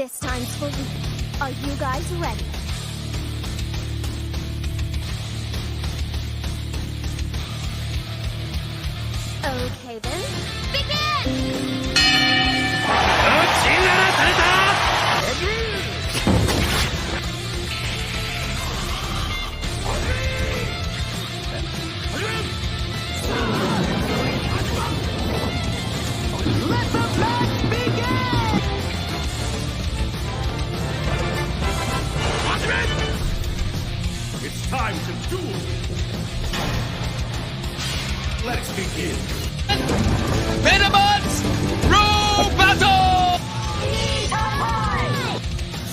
This time's for real. Are you guys ready? Okay then, begin! Let the match begin! It's time to duel! Let's begin! Venomous Rule Battle!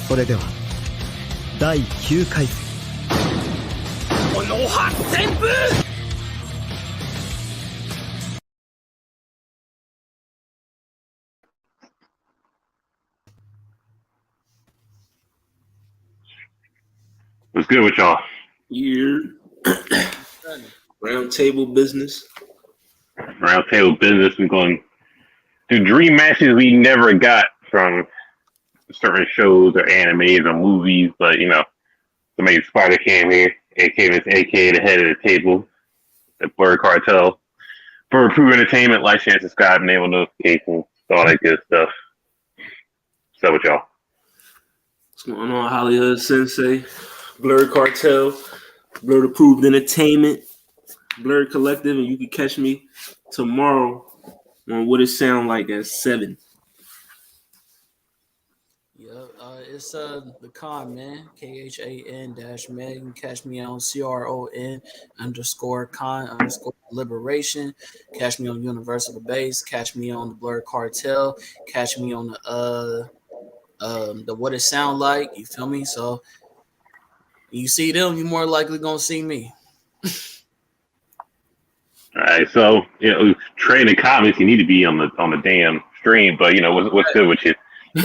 それでは第9回戦この発旋風 What's good with y'all? Round table business. Round table business. We're going to dream matches we never got from certain shows or animes or movies, but you know, somebody Spider came here, aka the head of the table, the Blerd Cartel, for Approved Entertainment. Like, share, subscribe, enable notifications, all that good stuff. What's up with y'all? What's going on, Hollywood Sensei? Blerd Cartel, Blerd Approved Entertainment, Blerd Collective, and you can catch me tomorrow on What It Sound Like at 7. Yep, it's the con man, KHAN -man. You can catch me on CRON_con_liberation. Catch me on Universal Base. Catch me on the Blerd Cartel. Catch me on the What It Sound Like. You feel me? So you see them, you're more likely gonna see me. All right, so you know, trading comments, you need to be on the damn stream, but you know what's good with you? You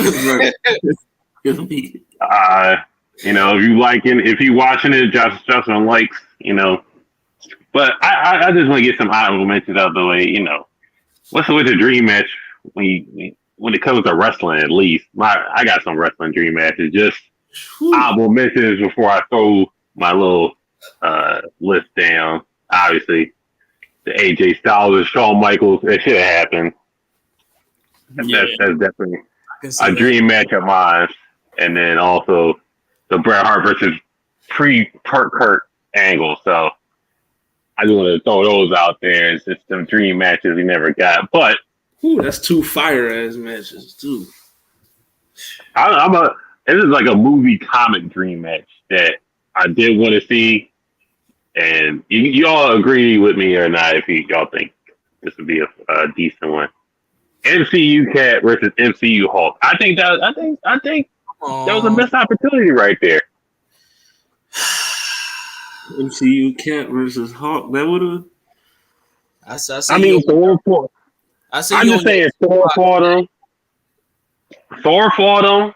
know, if you watching it, just on likes, you know. But I just want to get some honorable mentions out of the way. You know, what's with the dream match when it comes to wrestling? At least I got some wrestling dream matches. Just honorable mentions before I throw my little list down. Obviously, the AJ Styles and Shawn Michaels, that should have happened. Yeah. That's definitely a dream match of mine. And then also the Bret Hart versus Kurt angle. So I just want to throw those out there. It's just some dream matches we never got. But that's two fire ass matches too. This is like a movie comic dream match that I did want to see. And you all agree with me or not if y'all think this would be a decent one. MCU Cat versus MCU Hulk. I think that was a missed opportunity right there. MCU Cat versus Hulk. That would have. Thor fought. I'm just saying, Thor fought him. Thor fought him.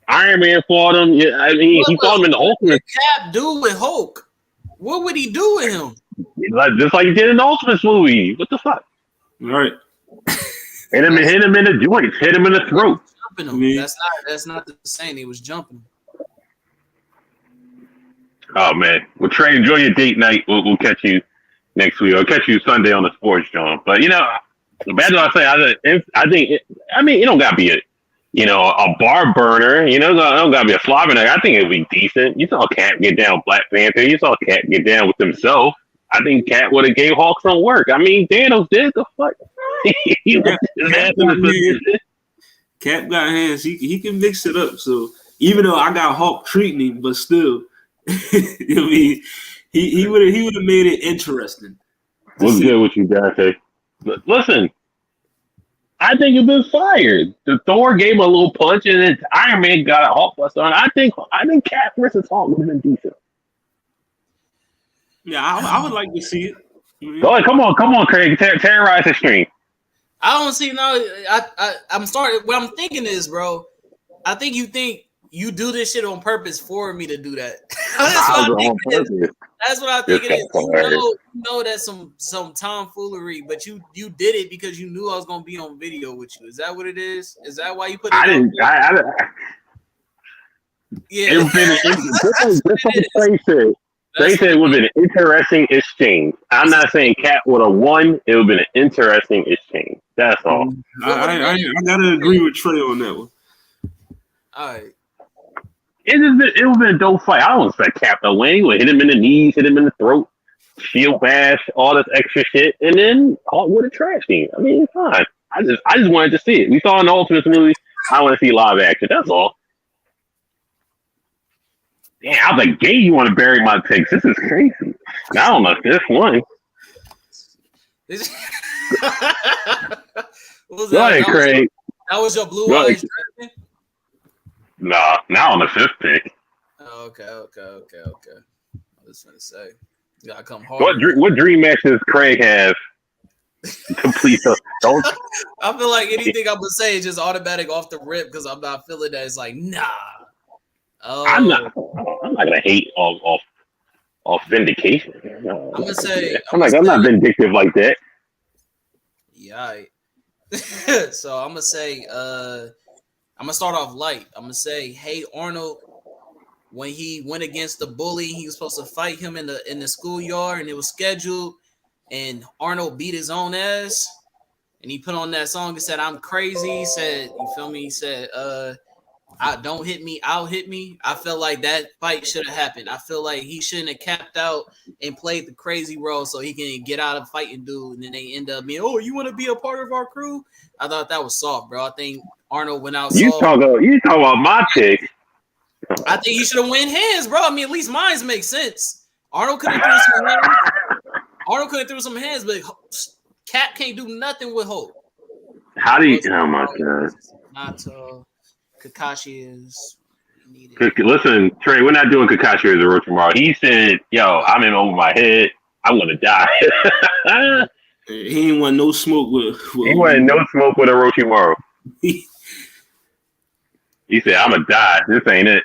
Iron Man fought him. Yeah, I mean, he fought him in the Ultimate. Cap do with Hulk? What would he do with him? Just like he did in the Ultimate movie. What the fuck? All right. Hit him in the joints. Hit him in the throat. Jumping him. That's not the same. He was jumping. Oh man. Well, Trey, enjoy your date night. We'll catch you next week. I'll catch you Sunday on the Sports Zone. But you know, bad as I say, I think it don't gotta be a bar burner. You know, it don't gotta be a slobber. I think it'd be decent. You saw Cat get down with Black Panther. You saw Cat get down with himself. I think Cat would have gave Hawk some work. I mean, Thanos did the fuck. Cap got hands. He can mix it up. So even though I got Hawk treating him, but still, I mean, he would have made it interesting. What's good with you, Dante? Listen, I think you've been fired. The Thor gave him a little punch, and then Iron Man got a Hulk bust on. I think Cap versus Hulk would have been decent. Yeah, I would like to see it. Go ahead, come on, Craig. Terrorize the stream. I don't see I'm starting. What I'm thinking is, bro, I think you do this shit on purpose for me to do that. That's what I think it is. You know that's some tomfoolery, but you did it because you knew I was gonna be on video with you. Is that what it is? Is that why you put it? Yeah, It would been just like Trey said. Trey said it would have been an interesting exchange. I'm not saying Cat would have won. It would have been an interesting exchange. That's all. I gotta agree with Trey on that one. all right. It would have been a dope fight. I don't expect Cap to win. He would hit him in the knees, hit him in the throat, shield bash, all this extra shit, and then Hawk would have trashed him. I mean, it's fine. I just wanted to see it. We saw it in the Ultimate movie. I want to see live action. That's all. Damn, out the gate, you want to bury my picks. This is crazy. Now on the fifth one. What was Go that? ahead, Craig. That was your blue Go eyes ahead. dragon? Nah, now on the fifth pick. Oh, okay. I was gonna say, you gotta come hard. What dream matches Craig have to please us? Don't. I feel like anything I'm gonna say is just automatic off the rip because I'm not feeling that. It's like, nah. Oh, I'm not gonna hate off vindication. No, I'm gonna say I'm not vindictive like that. Yeah. Right. So I'm gonna say, I'm gonna start off light. I'm gonna say, hey Arnold, when he went against the bully, he was supposed to fight him in the schoolyard, and it was scheduled, and Arnold beat his own ass, and he put on that song and said, "I'm crazy." He said, "You feel me?" He said, don't hit me, I'll hit me." I feel like that fight should have happened. I feel like he shouldn't have capped out and played the crazy role so he can get out of fighting dude, and then they end up being, "Oh, you want to be a part of our crew?" I thought that was soft, bro. I think Arnold went out You soft. talk about my pick. I think he should have went hands, bro. I mean, at least mine makes sense. Arnold could have threw some hands. Arnold could have threw some hands, but Cap can't do nothing with Hope. How do you? Oh my god! Nato, Kakashi is needed. Listen, Trey, we're not doing Kakashi as a road tomorrow. He said, "Yo, I'm in over my head. I'm gonna die." He ain't want no smoke with He wanted no smoke with Orochimaru. He said, "I'm gonna die. This ain't it."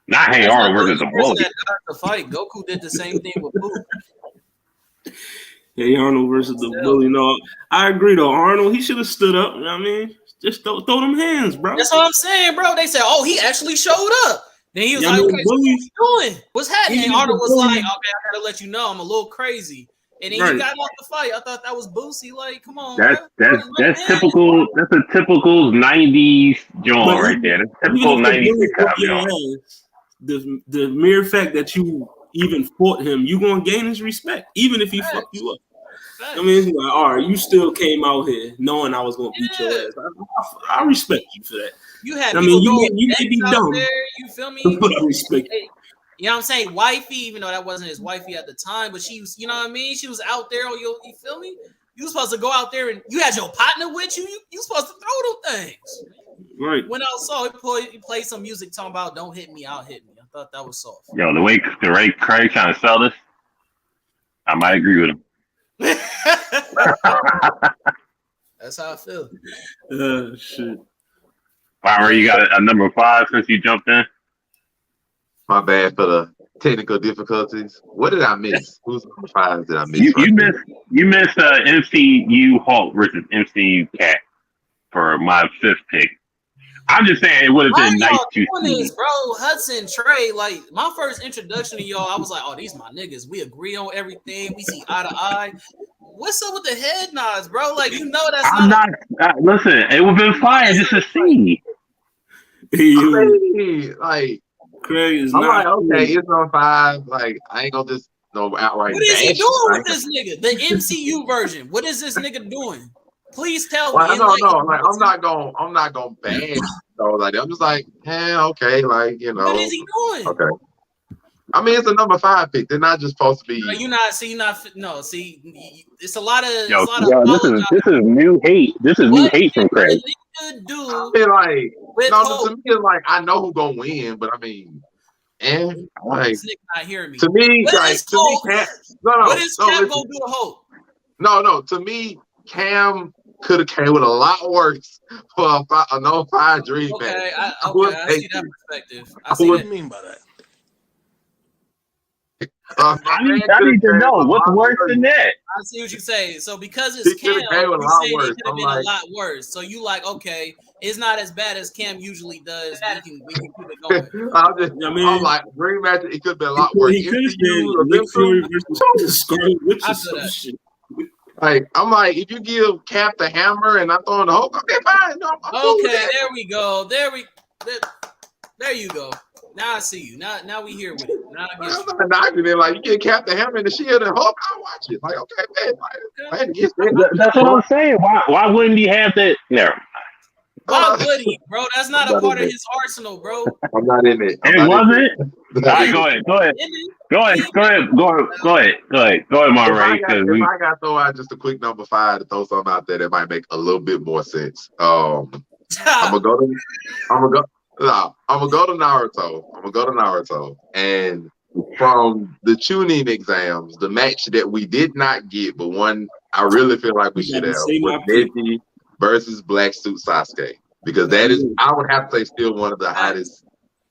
Not Hey Arnold versus the bully. The fight. Goku did the same thing with Boo. Hey Arnold versus the bully. No, I agree though. Arnold, he should have stood up. You know what I mean, just throw them hands, bro. That's what I'm saying, bro. They said, "Oh, he actually showed up." Then he was like, "Okay, so what you doing? What's happening?" And Arnold was like, "Okay, I gotta let you know, I'm a little crazy." And then he got off the fight. I thought that was Boosie. Like, come on, that's typical. That's a typical '90s John right there. That's typical '90s sitcom John. The mere fact that you even fought him, you gonna gain his respect, even if he fucked you up. I mean, he's like, all right, you still came out here knowing I was gonna beat your ass. I respect you for that. You had, I mean, you may be dumb. There, you feel me? But I respect you. You know what I'm saying? Wifey, even though that wasn't his wifey at the time, but she was, you know what I mean? She was out there on you feel me? You was supposed to go out there and you had your partner with you. You supposed to throw them things. Right. When I saw he played some music talking about "Don't hit me, I'll hit me." I thought that was soft. Yo, the way Craig trying to sell this, I might agree with him. That's how I feel. Shit. Farmer, you got a number 5 since you jumped in? My bad for the technical difficulties. What did I miss? Who's number 5 did I miss? You missed MCU Hulk versus MCU Cat for my 5th pick. I'm just saying it would have been nice to see. This, bro, Hudson, Trey, like my first introduction to y'all, I was like, "Oh, these my niggas. We agree on everything. We see eye to eye." What's up with the head nods, bro? Like, you know that's listen, it would have been fire just to see. Craig is not. Okay, it's on 5. Like, I ain't gonna just outright. What is he doing with this nigga? The MCU version. What is this nigga doing? Please tell me. No. Like, I'm not gonna ban. So, like, I'm just like, okay, like, you know. What is he doing? Okay. I mean, it's a number 5 pick. They're not just supposed to be. It's a lot of. This is new hate. This is new hate from Craig. I feel like, to me, it's like I know who's gonna win, but I mean, like, not hearing me. To me, Cam gonna do to Hope? No. To me, Cam could have came with a lot worse for a no 5 dream match. I see that perspective. What do you mean by that? I need to know what's worse than that. I see what you say. So because it's He coulda Cam, gave a you lot saying worse. it could have I'm been like- a lot worse. So you like, okay, it's not as bad as Cam usually does. We can keep it going. I'm like, Dream Match, it could be a lot worse. He could have MCU, been Nick Fury Olympics, versus Scarlet Witch I or feel some that. shit. like, I'm like, if you give Cap the hammer and I'm throwing the Hulk, okay, fine. No, I'm cool with Okay, that. there we go. There you go. Now I see you. Now we here with it. Now I get I'm you. not knocking it. Like, you get Cap the hammer and the shield and Hulk, I'll watch it. Like, okay, man. Like, man, yes, man. That's what I'm saying. Why wouldn't he have that? No, Why would he, bro? That's not a part of his arsenal, bro. I'm not in it. it wasn't. All right, go ahead, Monterey. If I got to throw out just a quick number 5 to throw something out there that might make a little bit more sense. I'm gonna go to Naruto. And from the tuning exams, the match that we did not get, but one I really feel like we should have, was Neji versus Black Suit Sasuke. Because that is, I would have to say, still one of the hottest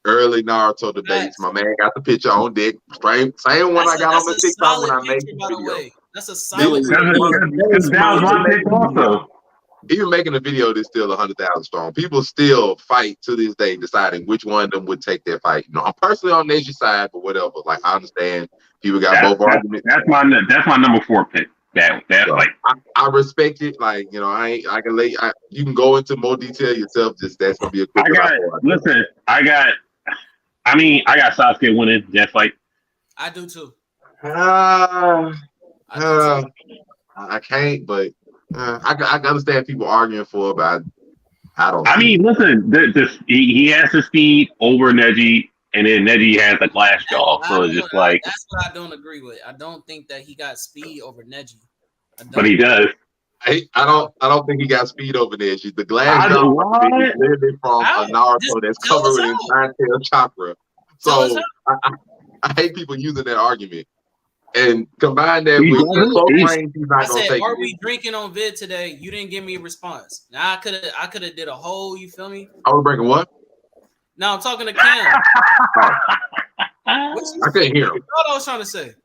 early Naruto debates. My man got the picture on deck. Same one I got on the TikTok when I made the video. That's a solid. That was my pick also. Even making a video that's still 100,000 strong. People still fight to this day, deciding which one of them would take their fight. You know, I'm personally on Neji's side, but whatever. Like, I understand people got both arguments. That's my number 4 pick. That so, like I respect it. Like, you know, you can go into more detail yourself. Just that's gonna be a quick. I got Sasuke winning that fight. I do too. I can't, but I understand people arguing for it, but I don't. I mean, listen, he has the speed over Neji, and then Neji has the glass jaw, so it's just like that's what I don't agree with. I don't think that he got speed over Neji. But he does. I don't think he got speed over Neji. The glass jaw is literally from a Naruto that's covered in nine-tailed chakra. So I hate people using that argument. And combine that with the close range, he's not gonna take. Are we drinking on vid today? You didn't give me a response. Now I could have did a whole. You feel me? I was breaking what? No, I'm talking to Cam. I couldn't hear him. What I was trying to say.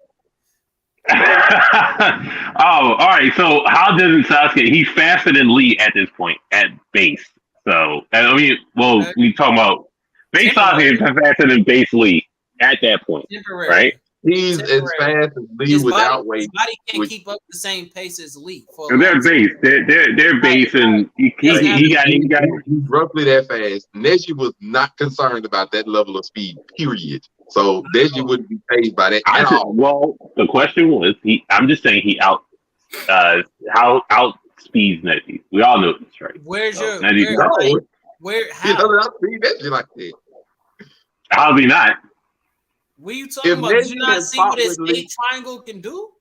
All right. So how doesn't Sasuke? He's faster than Lee at this point at base. So I mean, we talking about base Sasuke is faster than base Lee at that point, right? He's as fast as Lee without weight. His body can't keep up the same pace as Lee. They're base. They're base, and he got. He's roughly that fast. Neji was not concerned about that level of speed. Period. So Neji wouldn't be phased by that at all. Well, the question was, I'm just saying he out speeds Neji. We all know this, right? Where's so, your He doesn't outspeed Neji like that. How's he not? What are you talking about? Did you not see what his eight triangle can do?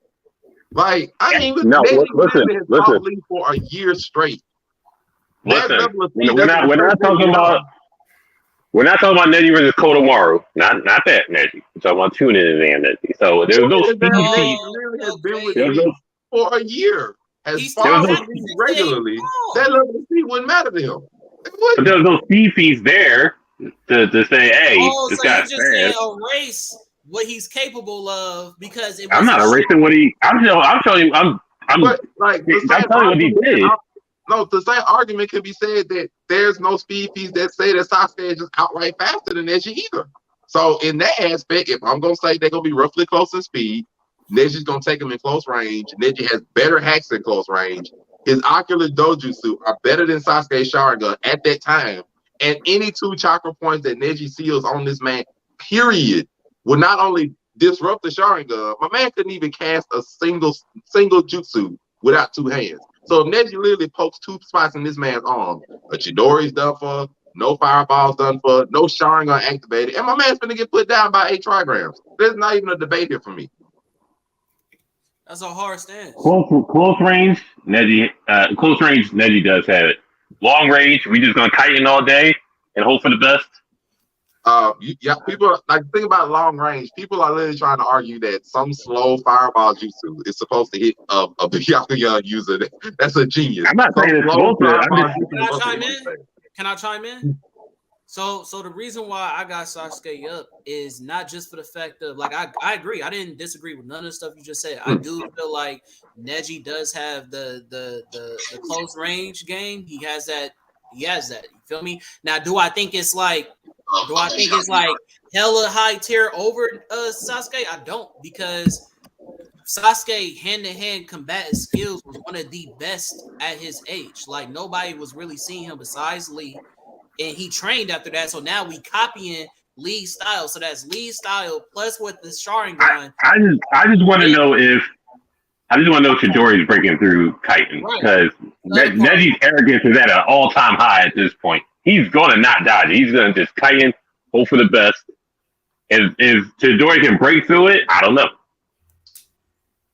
Like, I mean, listen. Lee for a year straight. Listen, we're not talking about Neji versus Kodomaru. Not that Neji. We're talking about tuning in and Neji. So there's no speed for a year. As far as regularly, that level of speed wouldn't matter to him. But there's no speed fees there to say, hey, this so guy's you're just saying erase what he's capable of because it was I'm not erasing what he. I'm telling you. I'm telling you what he did. No, the same argument can be said that there's no speed fees that say that Sasuke is just outright faster than Neji either. So in that aspect, if I'm gonna say they're gonna be roughly close in speed, Neji's gonna take him in close range. Neji has better hacks in close range. His ocular dojutsu are better than Sasuke's Sharingan at that time. And any 2 chakra points that Neji seals on this man, period, will not only disrupt the Sharingan. My man couldn't even cast a single jutsu without 2 hands. So if Neji literally pokes 2 spots in this man's arm, a Chidori's done for, no fireballs done for, no Sharingan activated, and my man's gonna get put down by 8 trigrams. There's not even a debate here for me. That's a hard stance. Close range, Neji does have it. Long range, we just gonna tighten all day and hope for the best. People like think about long range. People are literally trying to argue that some slow fireball jutsu is supposed to hit a Byakuya user. That's a genius. I'm not saying it's supposed to. Can I chime in? So the reason why I got Sasuke up is not just for the fact of like I agree. I didn't disagree with none of the stuff you just said. I do feel like Neji does have the close range game. He has that. He has that. You feel me? Now, do I think it's like hella high tier over Sasuke? I don't, because Sasuke hand-to-hand combatant skills was one of the best at his age. Like nobody was really seeing him besides Lee. And he trained after that, so now we copying Lee's style. So that's Lee's style plus with the Sharingan. I just want to know if Chidori's breaking through Titan, because Neji's arrogance is at an all-time high at this point. He's gonna not dodge it. He's gonna just Titan, hope for the best. If Chidori can break through it, I don't know.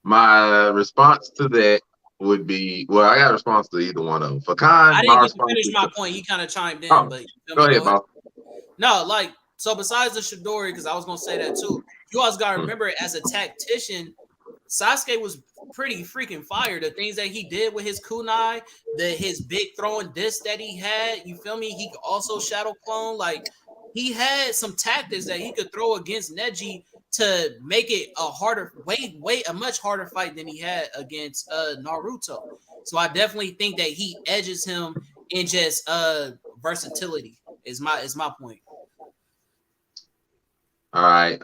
My response to that would be, well, I got a response to either one of them. For Khan, I didn't get to finish my point. He kind of chimed in, but go ahead, boss. No, like, so besides the Chidori, because I was gonna say that too, you always gotta remember, as a tactician, Sasuke was pretty freaking fire. The things that he did with his kunai, his big throwing disc that he had, you feel me? He could also shadow clone. Like, he had some tactics that he could throw against Neji to make it a much harder fight than he had against Naruto. So I definitely think that he edges him in just versatility. Is my point. All right.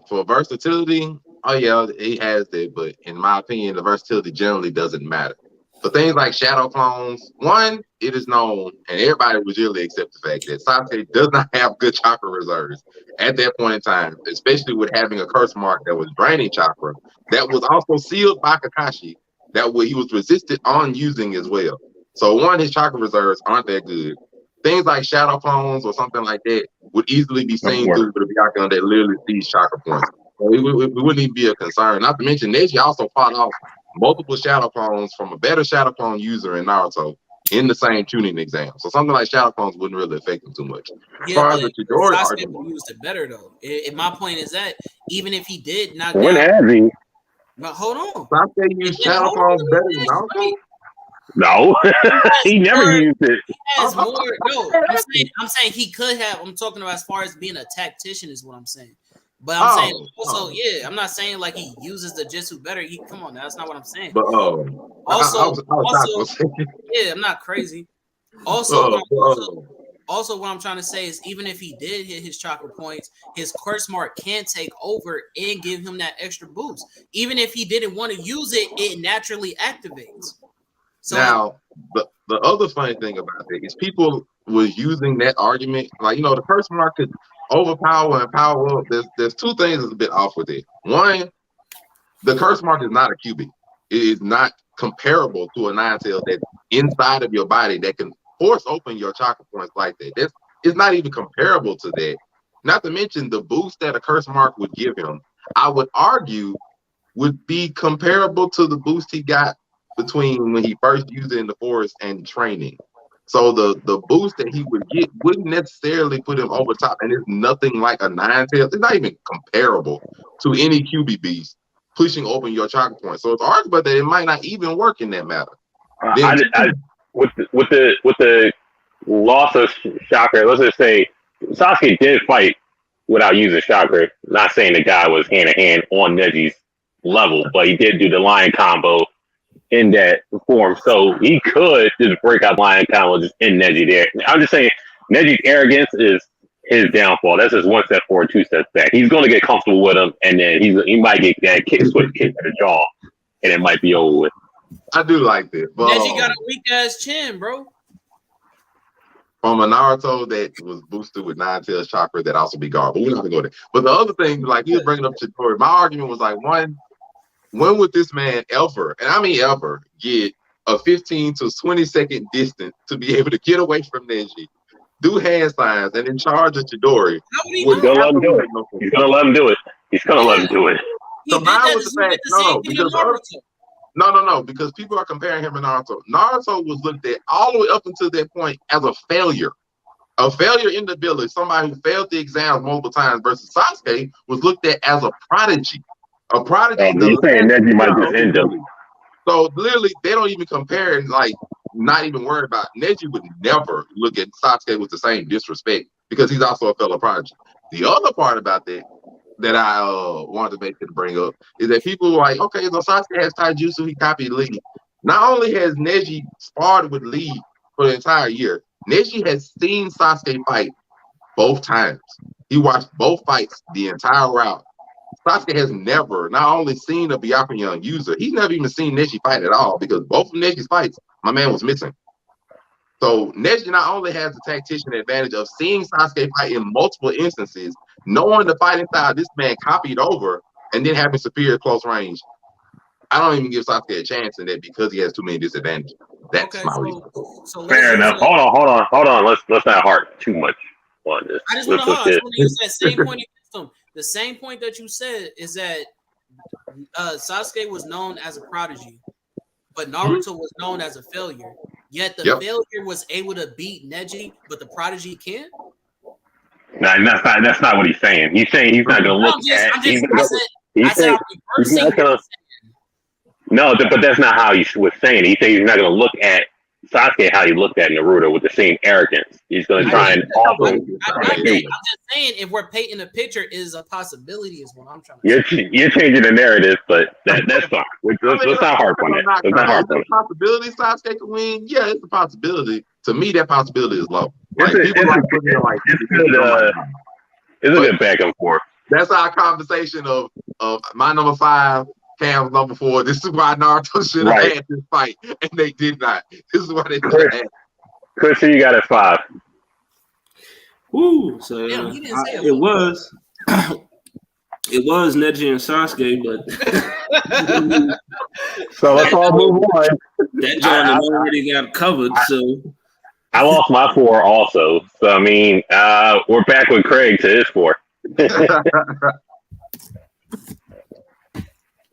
For versatility, oh yeah, he has that, but in my opinion, the versatility generally doesn't matter. For things like shadow clones, one, it is known, and everybody would really accept the fact that Sasuke does not have good chakra reserves at that point in time, especially with having a curse mark that was draining chakra, that was also sealed by Kakashi, that he was resisted on using as well. So one, his chakra reserves aren't that good. Things like shadow clones or something like that would easily be seen through with a Byakugan that literally sees chakra points. So it wouldn't even be a concern. Not to mention, Neji also fought off multiple shadow clones from a better shadow clone user in Naruto in the same tuning exam. So something like shadow clones wouldn't really affect him too much. As far as the Chidori argument, used it better though. My point is that even if he did knock when down, has he? but hold on, Sasuke used shadow clones better than Naruto. No, he never used it. Has more, no, I'm saying he could have. I'm talking about as far as being a tactician is what I'm saying. But I'm saying also, yeah, I'm not saying like he uses the Jitsu better. Come on, now, that's not what I'm saying. But also, yeah, I'm not crazy. Also, what I'm trying to say is, even if he did hit his chakra points, his curse mark can take over and give him that extra boost. Even if he didn't want to use it, it naturally activates. So now, the other funny thing about it is people was using that argument, like, you know, the curse mark could overpower and power up. There's two things that's a bit off with it. One, the curse mark is not a cubic. It is not comparable to a nine tail that's inside of your body that can force open your chakra points like that. It's not even comparable to that. Not to mention the boost that a curse mark would give him, I would argue, would be comparable to the boost he got between when he first used it in the forest and training. So the boost that he would get wouldn't necessarily put him over top, and it's nothing like a nine tail. It's not even comparable to any QB beast pushing open your chakra point. So it's arguable that it might not even work in that matter. With the loss of chakra, let's just say Sasuke did fight without using chakra. Not saying the guy was hand to hand on Neji's level, but he did do the lion combo in that form, so he could just break out lion combo just in Neji there. I'm just saying Neji's arrogance is his downfall. That's just one step forward, two steps back. He's going to get comfortable with him, and then he might get that switch kick to the jaw, and it might be over with. I do like that. But Neji got a weak ass chin, bro. From a Naruto that was boosted with nine tails chakra, that also be guard. But we're not gonna go there. But the other thing, like he was bringing up Chidori, my argument was like, one, when would this man ever, and I mean ever, get a 15 to 20 second distance to be able to get away from Neji, do hand signs, and then charge a Chidori? He's gonna let him do it. He's gonna let him do it. He's gonna let him do it. Combined with the fact, no, because people are comparing him and Naruto. Naruto was looked at all the way up until that point as a failure. A failure in the village, somebody who failed the exams multiple times, versus Sasuke was looked at as a prodigy. A prodigy. You're saying Neji might just end him. So literally, they don't even compare and like not even worry about. Neji would never look at Sasuke with the same disrespect because he's also a fellow prodigy. The other part about that I wanted to make it bring up is that people were like, okay, so Sasuke has taijutsu, he copied Lee. Not only has Neji sparred with Lee for the entire year, Neji has seen Sasuke fight both times. He watched both fights the entire route. Sasuke has never not only seen a Byakugan user, he's never even seen Neji fight at all because both of Neji's fights, my man was missing. So Neji not only has the tactician advantage of seeing Sasuke fight in multiple instances, knowing the fighting style this man copied over, and then having superior close range. I don't even give Sasuke a chance in that because he has too many disadvantages. That's Okay, my reason. so Fair enough. Hold on. Let's not harp too much on this. I just want to use that same point. The same point that you said is that Sasuke was known as a prodigy, but Naruto was known as a failure. Yet the failure was able to beat Neji, but the prodigy can't. No, that's not what he's saying. He's saying he's not going to look at. No, but that's not how he was saying it. He said he's not going to look at Sasuke how he looked at Naruto with the same arrogance. He's going to try and offer. I'm just saying, if we're painting a picture, is a possibility, is what I'm trying to say. You're changing the narrative, but that's fine. Let's not harp on it. Let's not harp on it. Possibility Sasuke can win? Yeah, it's a possibility. To me, that possibility is low. Like, it's a good back and forth. That's our conversation of my number 5. Cam's number 4. This is why Naruto should have had this fight, and they did not. This is why they should have had. Chris, who you got at 5? Ooh, so it was Neji and Sasuke, but so let's all move on. That John already got covered. So I lost my 4 also. So I mean, we're back with Craig to his 4.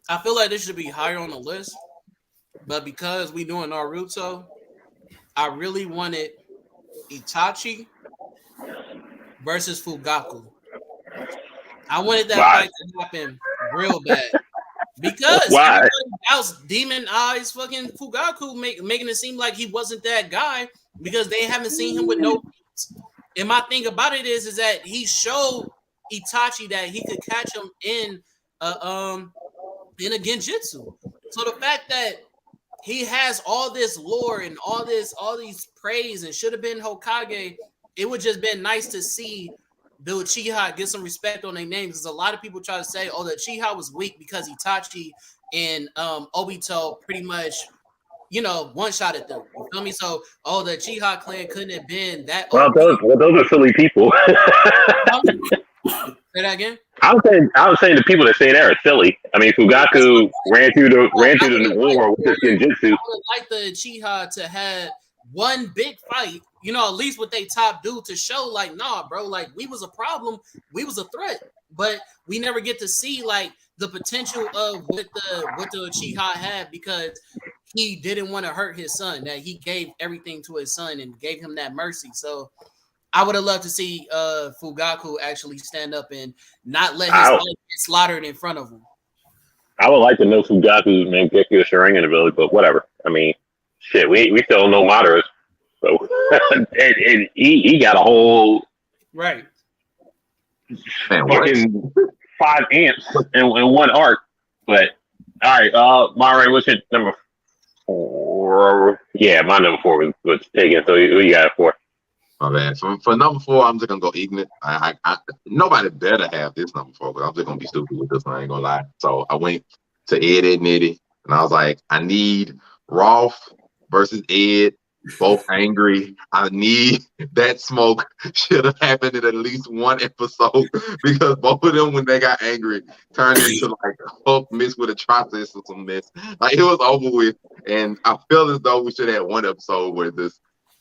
I feel like this should be higher on the list, but because we doing Naruto, I really wanted Itachi versus Fugaku. I wanted that fight to happen real bad because everybody else demon eyes fucking Fugaku making it seem like he wasn't that guy because they haven't seen him with no beats. And my thing about it is that he showed Itachi that he could catch him in a genjutsu. So the fact that he has all this lore and all these praise and should have been Hokage, it would just been nice to see the Uchiha get some respect on their names, because a lot of people try to say, oh, the Uchiha was weak because Itachi and Obito pretty much, one-shotted them. You feel me? So, the Uchiha clan couldn't have been that. Well, those are silly people. Say that again. I was saying the people that say that are silly. I mean, Fugaku ran through the war with his genjutsu. I would like the Uchiha to have one big fight, at least with they top dude to show like, nah, bro, like we was a problem, we was a threat, but we never get to see like the potential of what the Uchiha had because he didn't want to hurt his son, that he gave everything to his son and gave him that mercy. So I would have loved to see Fugaku actually stand up and not let his life get slaughtered in front of him. I would like to know Fugaku's Mangekyo Sharingan ability, but whatever. I mean, shit, we still don't know Madara's. So and he got a whole fucking 5 amps in one arc. But all right, Mare, what's your number 4? Yeah, my number 4 was taken. So who you got it for? My bad. For number 4, I'm just gonna go ignorant. I nobody better have this number 4, but I'm just gonna be stupid with this one. I ain't gonna lie. So I went to Ed Nitty, and I was like, I need Rolf versus Ed, both angry. I need that smoke. Should have happened in at least one episode because both of them, when they got angry, turned into like a Hulk mixed with a Triceratops or some mess. Like it was over with, and I feel as though we should have one episode where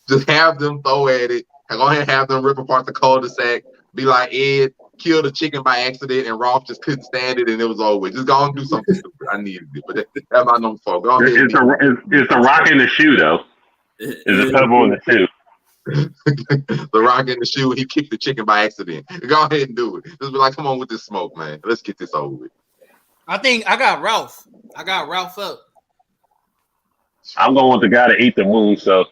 just have them throw at it. Go ahead and have them rip apart the cul-de-sac. Be like, Ed killed a chicken by accident, and Rolf just couldn't stand it, and it was over. Just go and do something stupid. I needed it, but that's my number 4. Go ahead. It's a rock in the shoe, though. It's a pebble in the shoe. The rock in the shoe, he kicked the chicken by accident. Go ahead and do it. Just be like, come on with this smoke, man. Let's get this over with. I think I got Ralph. I got Ralph up. I'm going with the guy that ate the moon, so.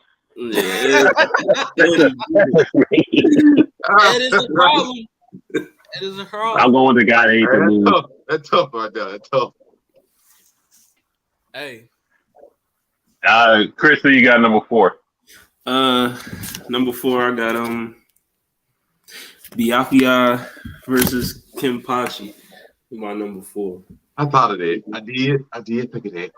That is the problem. That is a problem. I'm going with the guy that ate the moon. That's tough right there. That's tough. Hey. Chris, who you got number 4? Number 4, I got Biafia versus Kenpachi. My number 4. I thought of that. I did think of that.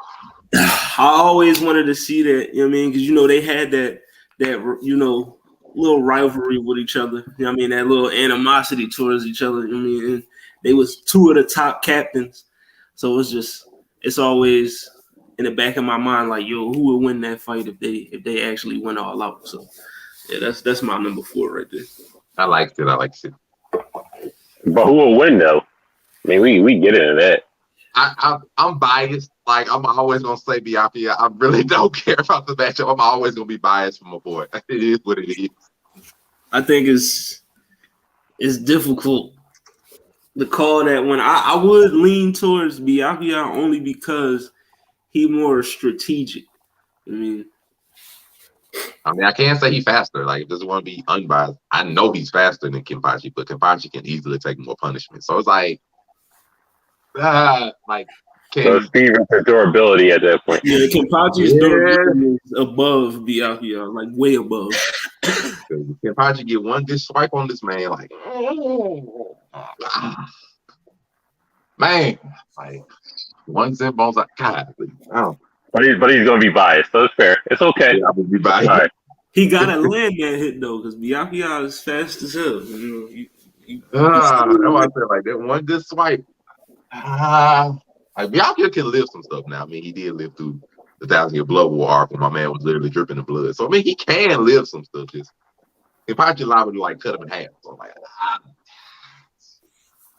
I always wanted to see that, you know what I mean? Because, you know, they had that, you know, little rivalry with each other. You know what I mean? That little animosity towards each other. You know what I mean? And they was 2 of the top captains. So it's always in the back of my mind, like, yo, who would win that fight if they actually went all out? So, yeah, that's my number 4 right there. I liked it. But who will win, though? I mean, we get into that. I'm biased. Like, I'm always going to say Biafia. I really don't care about the matchup. I'm always going to be biased for my boy. It is what it is. I think it's difficult to call that one. I would lean towards Biafia only because he more strategic. I I can't say he's faster. Like, if doesn't want to be unbiased, I know he's faster than Kenpachi, but Kenpachi can easily take more punishment. So it's like, so Steven's durability at that point. Yeah, Kenpachi's durability is above Biafia, like way above. Kenpachi get one good swipe on this man, like, man, like one zip bones, like, God, oh. But he's gonna be biased, so it's fair. It's okay. Yeah, I would be biased. All right. He gotta land that hit though, because Biafia is fast as hell. You know, that's why I said like that one good swipe. Like Biafia can live some stuff now. I mean, he did live through the 1,000-year blood war arc when my man was literally dripping the blood. So I mean, he can live some stuff. Just Kenpachi liable to like cut him in half. So I'm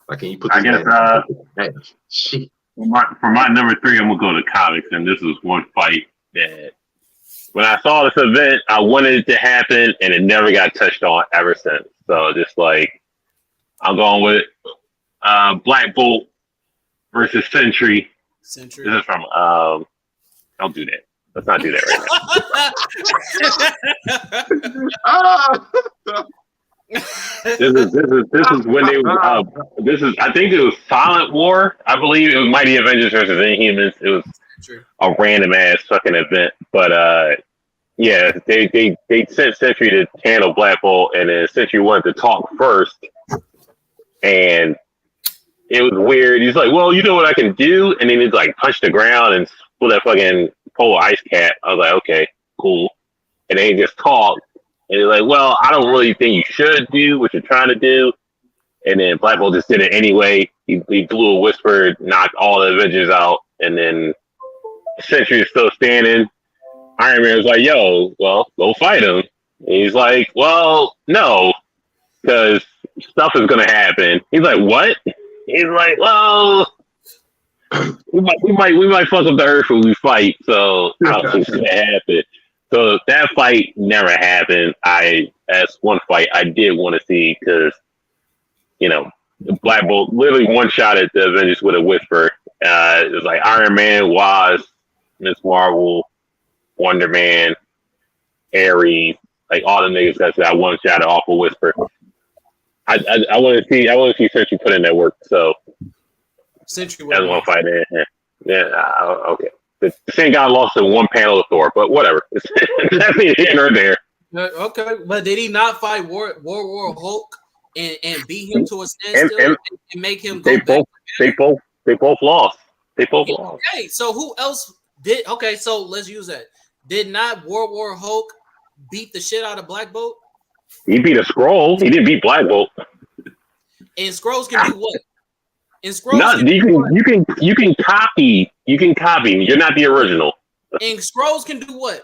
like, can you put? I guess. Shit. For my number 3, I'm gonna go to comics, and this was one fight that when I saw this event, I wanted it to happen, and it never got touched on ever since. So just like I'm going with Black Bolt versus Sentry. Sentry. This is from don't do that. Let's not do that right now. This is when they I think it was Silent War. I believe it was Mighty Avengers versus Inhumans. It was a random ass fucking event. But yeah, they sent Sentry to handle Black Bolt, and then Sentry wanted to talk first. And it was weird. He's like, well, you know what I can do? And then he's like punch the ground and pull that fucking polar ice cap. I was like, okay, cool. And then he just talked. And he's like, well, I don't really think you should do what you're trying to do. And then Black Bolt just did it anyway. He blew a whisper, knocked all the Avengers out. And then Sentry is still standing. Iron Man was like, yo, well, go fight him. And he's like, well, no, because stuff is going to happen. He's like, what? He's like, well, we might fuck up the Earth when we fight. So I don't think it's going to happen. So that fight never happened. That's one fight I did want to see because, you know, Black Bolt literally one shot at the Avengers with a whisper. It was like Iron Man, Wasp, Miss Marvel, Wonder Man, Ares, like all the niggas got that one shot off a whisper. I want to see Sentry put in that work. So Sentry that's one fight in. Yeah, okay. The same guy lost in one panel of Thor, but whatever. That's here or there. Okay, but did he not fight War Hulk and beat him to a standstill and make him go back? They both lost. They both lost. Okay, so who else did? Okay, so let's use that. Did not War Hulk beat the shit out of Black Bolt? He beat a Skrull. He didn't beat Black Bolt. And Skrulls can do what? And Skrulls you can copy. You can copy. You're not the original. And Skrulls can do what?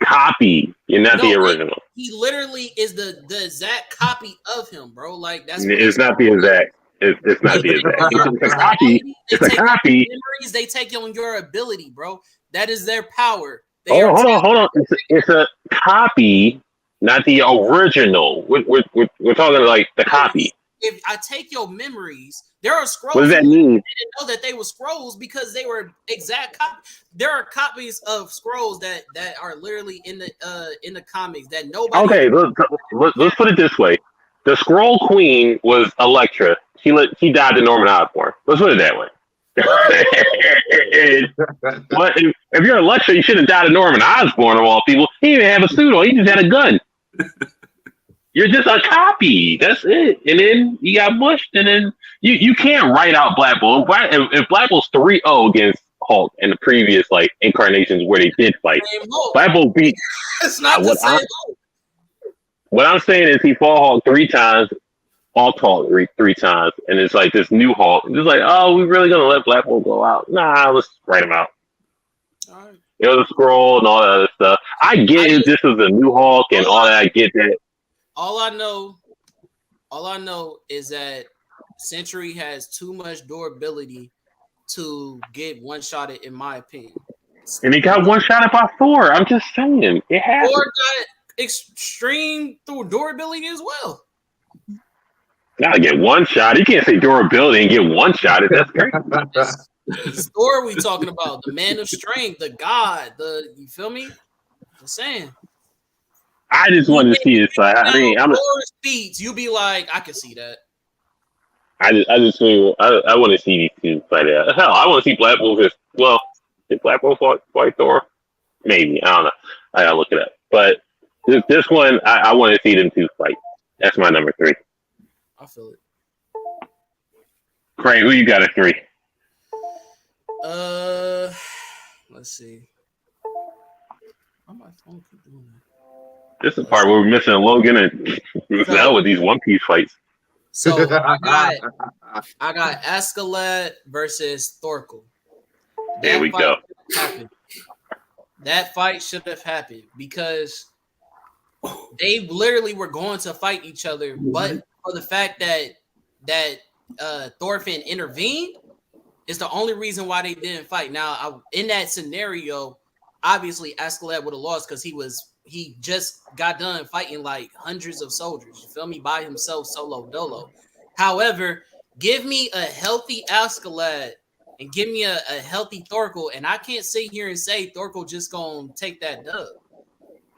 Copy. You're not the original. He literally is the exact copy of him, bro. Like that's. It's not the exact. It's not the exact. It's a copy. It's a copy. Memories they take on your ability, bro. That is their power. Hold on. It's a copy, not the original. We're talking like the copy. If I take your memories, there are Skrulls. What does that mean? They didn't know that they were Skrulls because they were exact copies. There are copies of Skrulls that are literally in the comics that nobody. Okay, let's put it this way. The Scroll Queen was Elektra. She died to Norman Osborn. Let's put it that way. But if you're Elektra, you shouldn't die to Norman Osborn of all people. He didn't have a suit on. He just had a gun. You're just a copy. That's it. And then you got mushed. And then you can't write out Black Bolt. If Black Bolt's 3-0 against Hulk in the previous incarnations where they did fight, Black Bolt beat. It's not the same. What I'm saying is he fought Hulk 3 times, all Hulk 3 times, and it's like this new Hulk. It's like, oh, we really gonna let Black Bolt go out? Nah, let's write him out. All right. It was a scroll and all that other stuff. I get it. This is a new Hulk and all that. I get that. All I know is that Sentry has too much durability to get one-shotted, in my opinion. And he got one-shotted by Thor. I'm just saying. It happened. Thor got extreme durability as well. Gotta get one shot. You can't say durability and get one shot. That's crazy. It's Thor we talking about. The man of strength, the god, you feel me? Just saying. I just wanted to see this fight. I mean, Thor's feats, you be like, I can see that. I want to see these two fight out. Hell, I want to see Black Bolt did Black Bolt fight Thor? Maybe. I don't know. I gotta look it up. But this one, I want to see them two fight. That's my number 3. I feel it. Craig, who you got at 3? Let's see. Why my phone keep doing that? This is the part where we're missing Logan and now with these One Piece fights. So I got Escalade versus Thorkel. There we go. That fight should have happened because they literally were going to fight each other, but for the fact that Thorfinn intervened is the only reason why they didn't fight. Now, in that scenario, obviously Escalade would have lost because he just got done fighting like hundreds of soldiers. You feel me? By himself, solo dolo. However, give me a healthy Escalade and give me a healthy Thorkel, and I can't sit here and say Thorkel just gonna take that dub.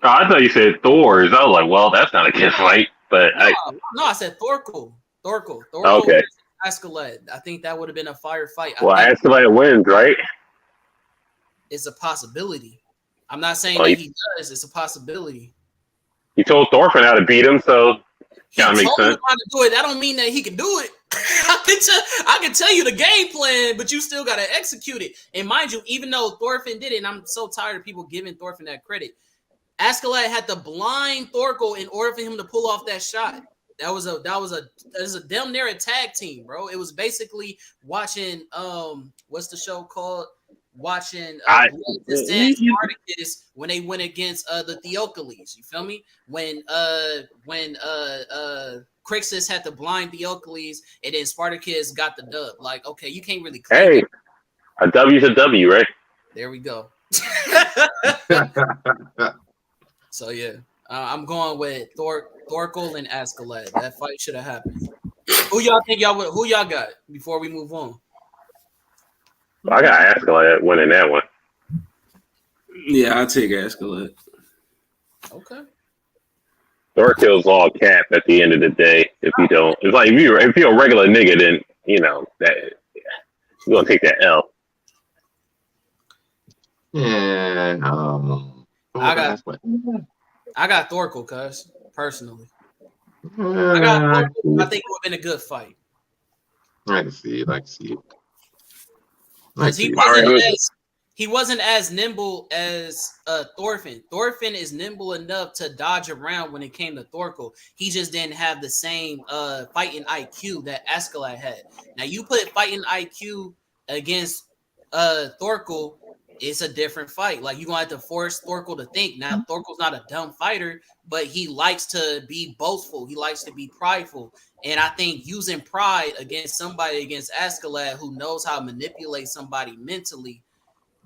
Oh, I thought you said Thor's. I was like, well, that's not a good fight. But no, I said Thorkel. Thorkel okay. Escalade. I think that would have been a fire fight. Well, Escalade wins, right? It's a possibility. I'm not saying that he does. It's a possibility. He told Thorfinn how to beat him, so gotta make sense. How to do it. That don't mean that he can do it. I can tell you the game plan, but you still gotta execute it. And mind you, even though Thorfinn did it, and I'm so tired of people giving Thorfinn that credit, Escalade had to blind Thorkel in order for him to pull off that shot. That was a damn near a tag team, bro. It was basically watching what's the show called? Watching Spartacus when they went against the Theocles. You feel me? When Crixus had to blind Theocles and then Spartacus got the dub. Like, okay, you can't really claim it. A W's a W, right? There we go. So yeah, I'm going with Thorkel and Escalade. That fight should have happened. Who y'all got before we move on? I got Escalade winning that one. Yeah, I'll take Escalade. Okay. Thor kills all cap at the end of the day. If you don't, it's like if you're a regular nigga, then you know that you're gonna take that L. Yeah. I got Thorkel, cuz personally. I got Thorkel. I think it would have been a good fight. I can see it. Because he wasn't as nimble as Thorfinn. Thorfinn is nimble enough to dodge around when it came to Thorkel. He just didn't have the same fighting IQ that Escalade had. Now you put fighting IQ against Thorkel, it's a different fight. Like you're gonna have to force Thorkel to think. Now Thorkel's not a dumb fighter, but he likes to be boastful. He likes to be prideful. And I think using pride against Escalade who knows how to manipulate somebody mentally,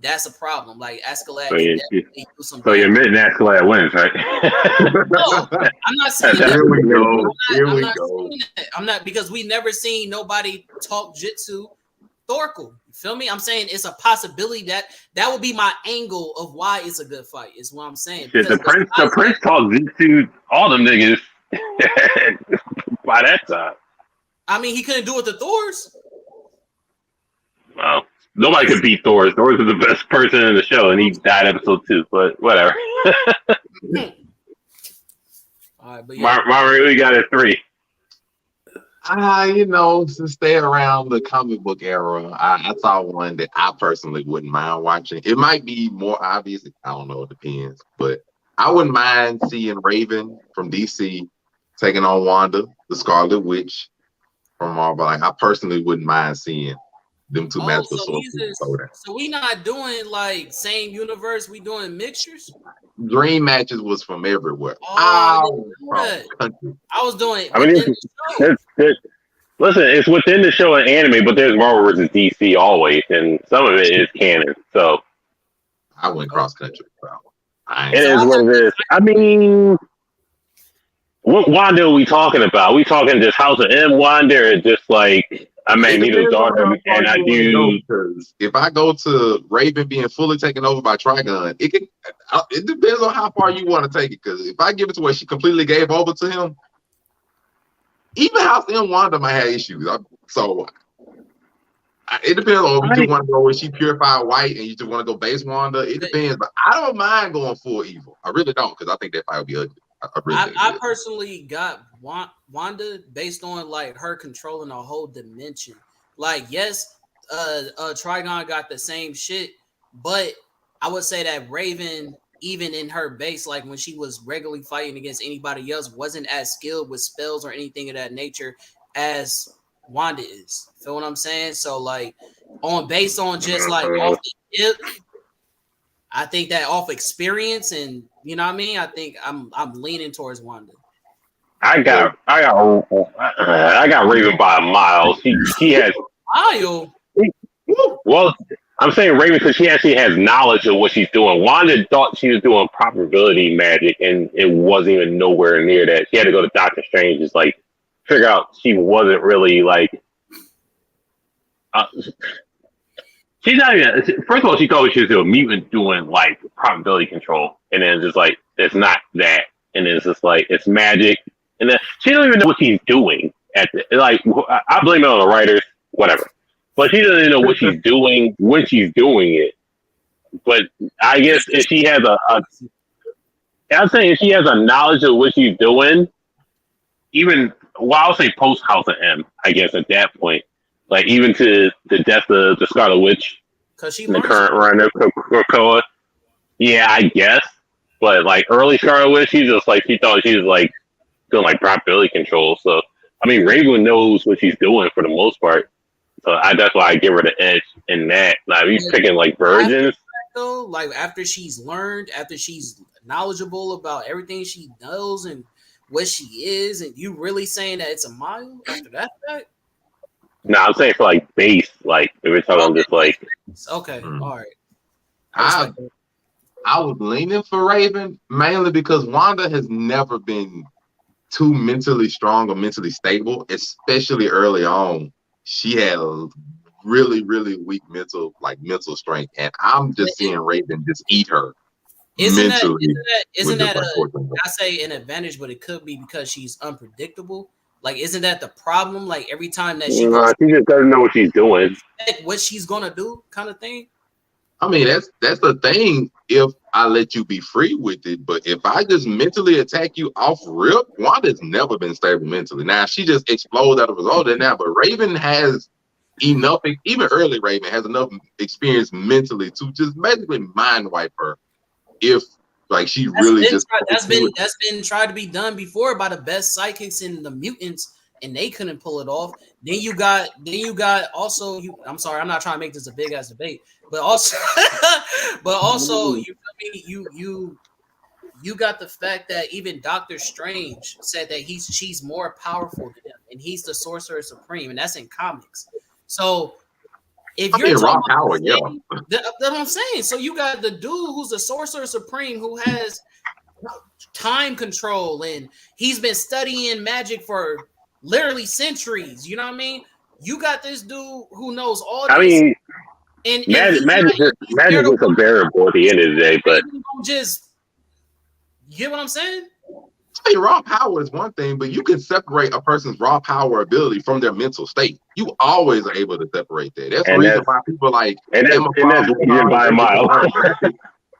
that's a problem. Like Escalade can definitely do some. So you're admitting Escalade wins, right? No, I'm not saying that. Here we go. I'm not because we never seen nobody talk jitsu Thorkel. You feel me? I'm saying it's a possibility that would be my angle of why it's a good fight. Is what I'm saying. The prince talks jitsu all them niggas. by that time. I mean, he couldn't do it to Thor's. Well, nobody could beat Thor. Thor was the best person in the show, and he died episode 2. But whatever. All right, but yeah. Mario, we got a 3. To stay around the comic book era, I saw one that I personally wouldn't mind watching. It might be more obvious. I don't know. It depends. But I wouldn't mind seeing Raven from DC taking on Wanda, the Scarlet Witch from Marvel. Like, I personally wouldn't mind seeing them two match with so we not doing like same universe. We doing mixtures. Dream matches was from everywhere. I was doing. I mean, listen, it's within the show and anime, but there's Marvel versus DC always, and some of it is canon. So I went cross country. It is what it is. I mean, what Wanda are we talking about? Are we talking just House of M Wanda, or just like Magneto's daughter? And I do. If I go to Raven being fully taken over by Trigon, it depends on how far you want to take it. Because if I give it to where she completely gave over to him, even House M Wanda might have issues. It depends on if you want to go with she purified white and you just want to go base Wanda. It depends, but I don't mind going full evil. I really don't, because I think that fight would be ugly. I personally got Wanda based on like her controlling a whole dimension. Like, yes, Trigon got the same shit, but I would say that Raven, even in her base, like when she was regularly fighting against anybody else, wasn't as skilled with spells or anything of that nature as Wanda is. Feel what I'm saying? So like based on just like off the hip, I think that off experience and you know what I mean. I think I'm leaning towards Wanda. I got Raven by a mile. She has mile. Well, I'm saying Raven because she actually has knowledge of what she's doing. Wanda thought she was doing probability magic, and it wasn't even nowhere near that. She had to go to Doctor Strange, just like figure out she wasn't really like. She's not even. First of all, she thought she was a mutant doing like probability control, and then it's just like it's not that, and then it's just like it's magic, and then she don't even know what she's doing. I blame it on the writers, whatever, but she doesn't even know what she's doing when she's doing it. But I guess if she has I'm saying if she has a knowledge of what she's doing, even I'll say post House of M, I guess at that point. Like, even to the death of the Scarlet Witch, the current run of Krakoa. Yeah, I guess. But, like, early Scarlet Witch, she thought she was, like, doing, like, probability control. So, I mean, Raven knows what she's doing for the most part. So, that's why I give her the edge in that. Like, he's picking, like, virgins. After she's learned, after she's knowledgeable about everything she knows and what she is, and you really saying that it's a mile after that fact? No, I'm saying for like base, like if we're talking just like okay, all right. I was leaning for Raven mainly because Wanda has never been too mentally strong or mentally stable, especially early on. She had really, really weak mental strength, and I'm just seeing Raven just eat her. Isn't that I say an advantage, but it could be because she's unpredictable. Like, isn't that the problem? Like, every time that she just doesn't know what she's doing, what she's gonna do, kind of thing. I mean, that's the thing. If I let you be free with it, but if I just mentally attack you off rip, Wanda's never been stable mentally. Now she just explodes out of result of that. But Raven has enough, even early Raven has enough experience mentally to just basically mind wipe her. If like she that's been tried to be done before by the best psychics in the mutants, and they couldn't pull it off. Then you got also I'm sorry, I'm not trying to make this a big ass debate, but also you feel me? You got the fact that even Doctor Strange said that she's more powerful than him, and he's the Sorcerer Supreme, and that's in comics. So if you're talking about that's what I'm saying. So you got the dude who's the Sorcerer Supreme who has time control, and he's been studying magic for literally centuries. You know what I mean? You got this dude who knows all this. I mean, magic is a variable at the end of the day, but just you get what I'm saying? Hey, raw power is one thing, but you can separate a person's raw power ability from their mental state. You always are able to separate that. That's the reason why people like Emma Frost Legion by a mile.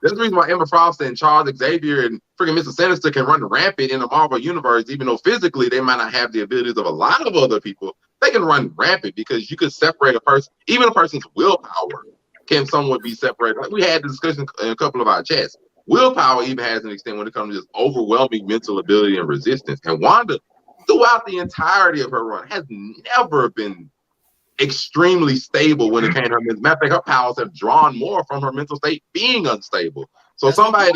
That's the reason why Emma Frost and Charles Xavier and freaking Mr. Sinister can run rampant in the Marvel universe, even though physically they might not have the abilities of a lot of other people. They can run rampant because you could separate a person, even a person's willpower can somewhat be separated. Like we had the discussion in a couple of our chats. Willpower even has an extent when it comes to just overwhelming mental ability and resistance. And Wanda, throughout the entirety of her run, has never been extremely stable when it came to her mental. Matter of fact, her powers have drawn more from her mental state being unstable. So that's my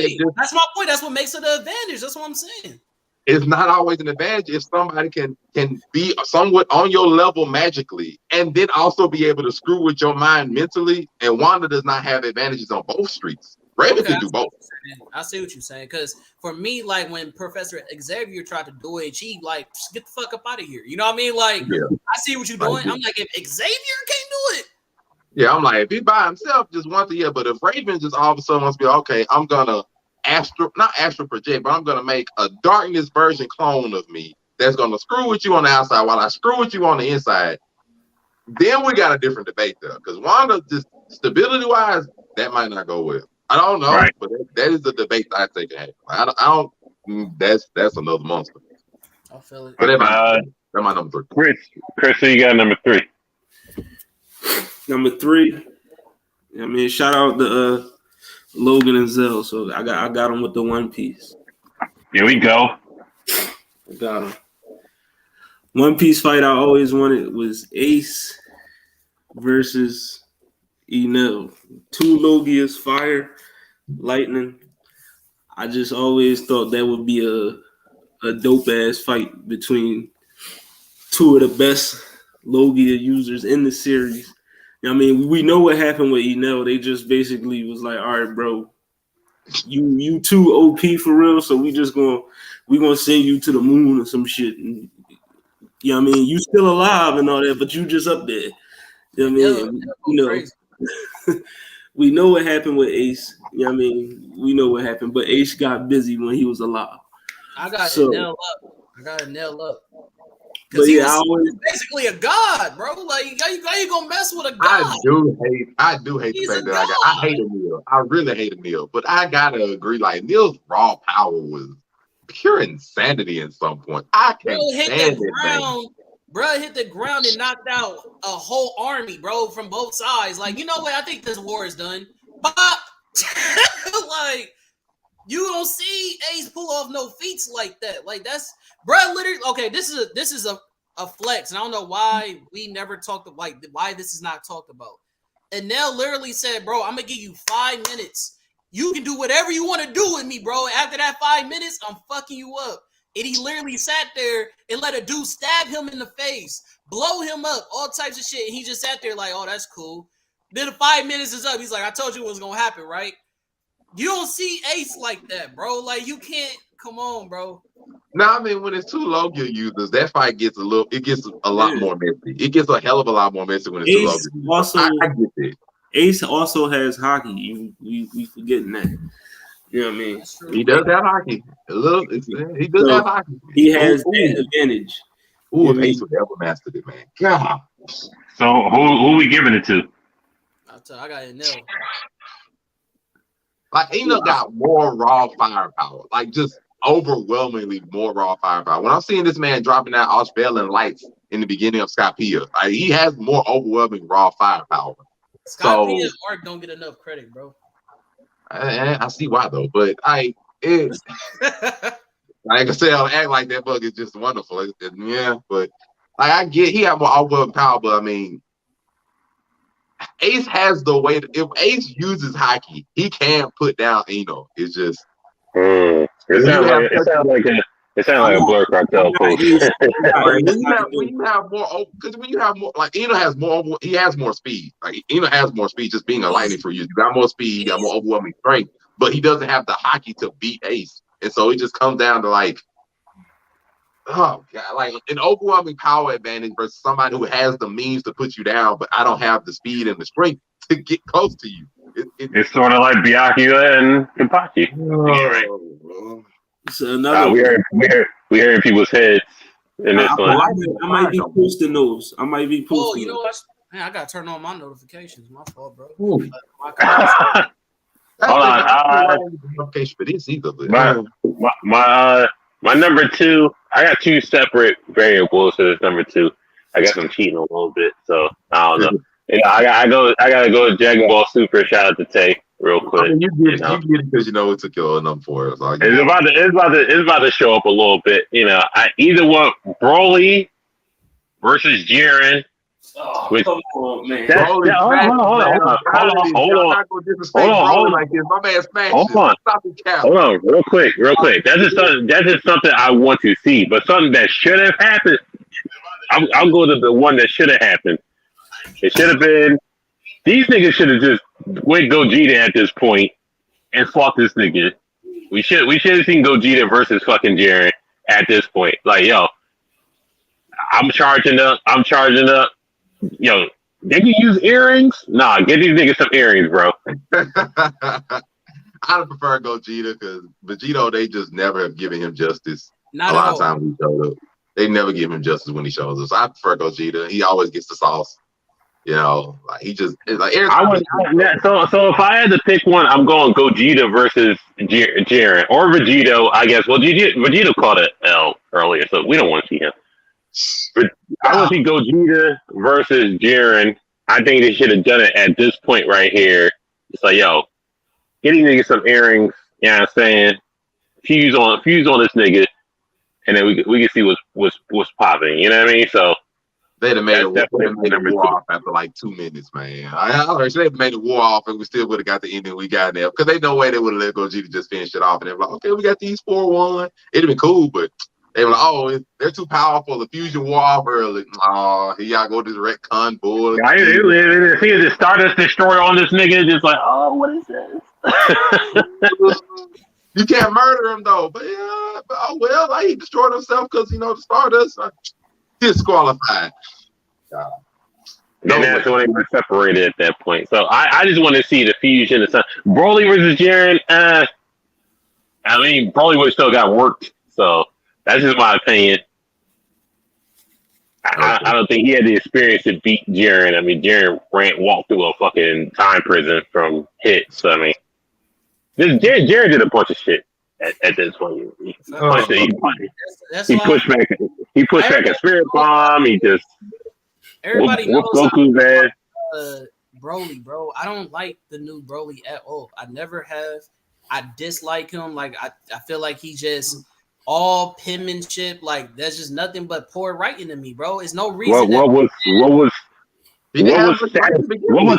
point. That's what makes it an advantage. That's what I'm saying. It's not always an advantage if somebody can be somewhat on your level magically and then also be able to screw with your mind mentally. And Wanda does not have advantages on both streets. Raven can do both. I see what you're saying. Because for me, like when Professor Xavier tried to do it, she like, get the fuck up out of here. You know what I mean? Like, I see what you're doing. I'm like, if Xavier can't do it. Yeah, I'm like, if he by himself just wants to, but if Raven just all of a sudden wants to be, okay, I'm going to not astral project, but I'm going to make a darkness version clone of me that's going to screw with you on the outside while I screw with you on the inside, then we got a different debate there. Because Wanda, just stability-wise, that might not go well. I don't know, but that is the debate I think to have. I don't. That's another monster. I feel it. But that's my number 3. Chris, so you got number 3. Number 3. I mean, shout out to Logan and Zell. So I got him with the One Piece. Here we go. I got him. One Piece fight I always wanted was Ace versus Enel. 2 Logias, fire, lightning. I just always thought that would be a dope ass fight between 2 of the best Logia users in the series. I mean, we know what happened with Enel. They just basically was like, all right, bro, you too OP for real, so we gonna send you to the moon or some shit. And, you know what I mean? You still alive and all that, but you just up there. You know what I mean? We know what happened with Ace. You know what I mean? We know what happened, but Ace got busy when he was alive. I got to nail up. Because he was basically a god, bro. Like, how you gonna mess with a god? I do hate the fact that I hate Emil. I really hate Emil, but I gotta agree. Like, Emil's raw power was pure insanity at some point. I can't stand it, man. Bro hit the ground and knocked out a whole army, bro, from both sides. Like, you know what? I think this war is done. Bop! Like, you don't see Ace pull off no feats like that. Like, that's, bro, literally, okay, this is a flex, and I don't know why we never talked about, like, why this is not talked about. And Nell literally said, bro, I'm going to give you 5 minutes. You can do whatever you want to do with me, bro. After that 5 minutes, I'm fucking you up. And he literally sat there and let a dude stab him in the face, blow him up, all types of shit. And he just sat there like, oh, that's cool. Then the 5 minutes is up. He's like, I told you what was going to happen, right? You don't see Ace like that, bro. Like, you can't. Come on, bro. No, I mean, when it's 2 Logia users, that fight gets a lot more messy. It gets a hell of a lot more messy when it's 2 Logia users. Also, I get it. Ace also has hockey. We forgetting that. You know what I mean? He does have hockey. He does have hockey. He has that advantage. Ooh, if Ace would ever mastered it, man. God. So who we giving it to? I got it now. Like, Enel got more raw firepower. Like, just overwhelmingly more raw firepower. When I'm seeing this man dropping out Australian lights in the beginning of Skypea, like, he has more overwhelming raw firepower. Skypea and Mark don't get enough credit, bro. I see why though, but like I said, I'll act like that bug is just wonderful. Yeah, but like I get he have more overwhelming power, but I mean, Ace has the way. If Ace uses hockey, he can put down Enel. It's just it sounds like a Blerd Cartel post. when you have more, because when you have more, like Enel has more, he has more speed. Like Enel has more speed, just being a lightning for you. You got more speed, you got more overwhelming strength, but he doesn't have the hockey to beat Ace, and so it just comes down to like, oh god, like an overwhelming power advantage versus somebody who has the means to put you down, but I don't have the speed and the strength to get close to you. It's sort of like Byakuya and Kenpachi. It's another. We heard people's heads in this one. I might be posting those. I might be posting. Oh, you know what? Man, I gotta turn on my notifications. My fault, bro. Ooh. Hold on. Notification for this either, but my number two. I got two separate variables for this number two. I guess I'm cheating a little bit, so I don't know. I gotta go with Dragon Ball Super. Shout out to Tay real quick. I mean, you get it because it took your number 4. So it's about to show up a little bit. I either want Broly versus Jiren. Oh, Which, come on, man. Hold on, real quick. That's just something I want to see, but something that should have happened. I'll go to the one that should have happened. It should have been. These niggas should have just went Gogeta at this point and fought this nigga. We should have seen Gogeta versus fucking Jiren at this point. Like, yo, I'm charging up. Yo, they can use earrings? Nah, get these niggas some earrings, bro. I prefer Gogeta because Vegito, they just never have given him justice. Not a lot at of times he showed up. They never give him justice when he shows up. So I prefer Gogeta. He always gets the sauce. Like he just like so if I had to pick one, I'm going Gogeta versus Jiren or Vegito, I guess. Well, Vegito called it L earlier, so we don't want to see him. But I want to see Gogeta versus Jiren. I think they should have done it at this point right here. It's like, yo, get these niggas some earrings. You know what I'm saying? Fuse on this nigga, and then we can see what's popping. You know what I mean? So they'd have made a war off after like 2 minutes, man. I heard they'd made a war off, and we still would have got the ending we got there because they no way they would have let Gogeta just finish it off, and they're like, okay, we got these 4-1. It'd have been cool, but. They were like, oh, they're too powerful. The fusion war off early. Oh, here y'all go to the retcon bull. See the Stardust Destroyer on this nigga, just like, oh, what is this? You can't murder him though. But yeah, like he destroyed himself because the Stardust disqualified. And that's when they were separated at that point. So I just want to see the fusion. Broly versus Jiren. I mean, Broly would have still got worked. So. That's just my opinion. I don't think he had the experience to beat Jiren. I mean, Jiren walked through a fucking time prison from hits. So, I mean, Jiren did a bunch of shit at this point. He pushed back a spirit bomb. He just everybody knows Goku's ass. Broly, bro. I don't like the new Broly at all. I never have. I dislike him. Like I feel like he just. All penmanship, like there's just nothing but poor writing to me, bro. It's no reason. What was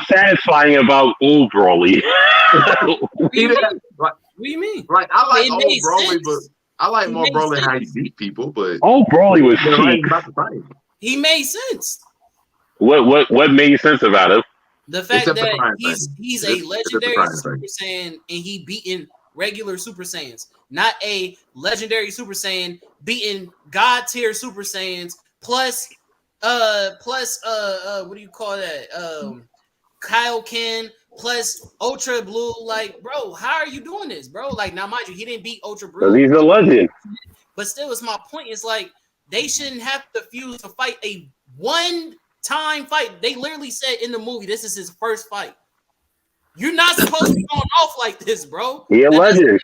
satisfying about old Broly? What do you mean? Like I like old Broly, but I like more Broly how he beat people. But old Broly was cheap. He made sense. What made sense about him? The fact that he's a legendary Super Saiyan and he beaten regular Super Saiyans. Not a legendary Super Saiyan beating God tier Super Saiyans plus what do you call that? Kaioken plus Ultra Blue. Like, bro, how are you doing this, bro? Like, now mind you, he didn't beat Ultra Blue. Because he's a legend. But still, it's my point. It's like they shouldn't have to fuse to fight a one-time fight. They literally said in the movie, this is his first fight. You're not supposed to be going off like this, bro. He a legend.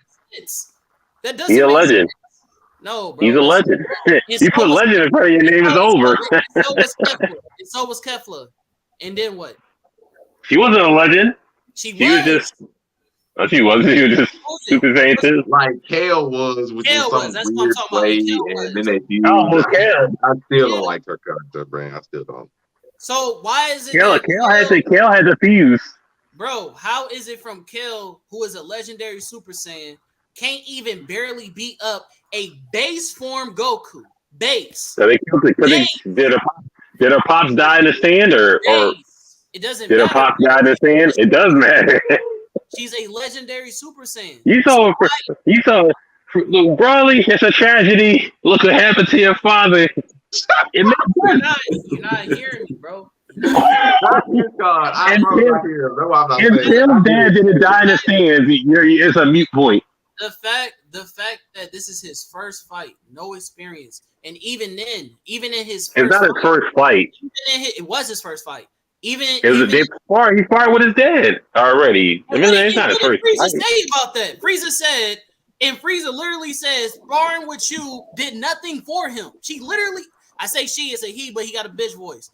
That doesn't. He's a legend. No, bro. He's a legend. You put legend in front of your name, it's over. So was Kefla. And then what? She wasn't a legend. She was just. No, she wasn't. She was just Super Saiyan 2. Like Kell was. Kell was. That's what I'm talking about. And then they fused. I still don't like her character, Brand. I still don't. So why is it? Kell had the fuse. Bro, how is it from Kell, who is a legendary Super Saiyan, can't even barely beat up a base form Goku? Base. So they killed it because did her pops die in the stand or it doesn't did matter. Her pops die in the stand? It does matter. She's a legendary Super Saiyan. You saw look, Broly, it's a tragedy. Look what happened to your father. You're not hearing me, bro. Until Dad didn't die in the stands, it's a mute point. The fact the fact that this is his first fight, no experience, and even then, even in his It's first not his fight, first fight. it was his first fight. Even It was a day before. He fought with his dad already. I mean, it's not his first Frieza fight. say about that? Frieza said, and Frieza literally says, sparring with you did nothing for him. She literally, I say she, it's a he, but he got a bitch voice.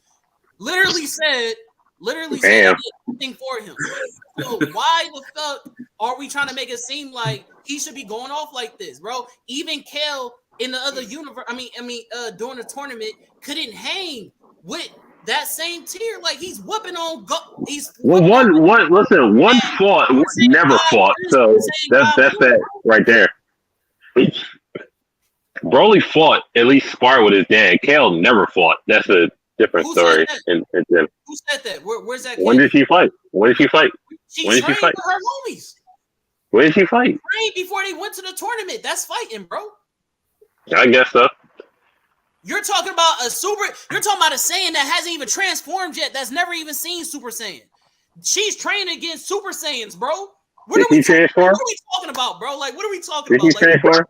Literally said it did nothing for him. So why the fuck are we trying to make it seem like he should be going off like this, bro? Even Kell in the other universe, during the tournament, couldn't hang with that same tier. Like he's whooping on. One fought, one never fought. So that's that right there. Broly fought, at least spar with his dad. Kell never fought. That's a different story. Who said that? Where's that? When did she fight? When did she fight? She trained with her homies. When did she fight? Trained before they went to the tournament. That's fighting, bro. I guess so. You're talking about a Saiyan that hasn't even transformed yet. That's never even seen Super Saiyan. She's training against Super Saiyans, bro. What are we talking about, bro? Like, what are we talking about? Like,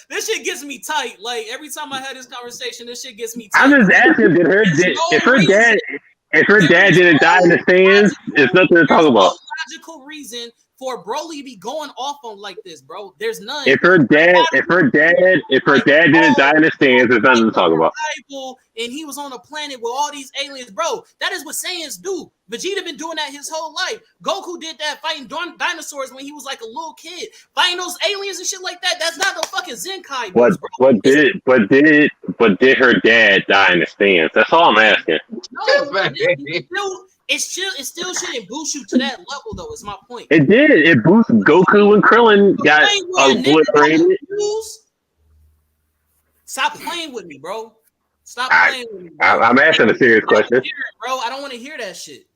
this shit gets me tight. Like, every time I had this conversation, this shit gets me tight. I'm just asking, if her dad didn't die in the stands, it's nothing to talk about. Logical reason for Broly to be going off on like this, bro. There's none. If her dad didn't die in the stands, there's nothing to talk about. And he was on a planet with all these aliens, bro. That is what Saiyans do. Vegeta been doing that his whole life. Goku did that fighting dinosaurs when he was like a little kid, fighting those aliens and shit like that. That's not no fucking Zenkai. But did her dad die in the stands? That's all I'm asking. No, it still shouldn't boost you to that level, though. Is my point. It did. It boosted Goku and Krillin got obliterated. Stop playing with me, bro. Stop playing with me. Bro. I'm asking a serious question, bro. I don't want to hear that shit.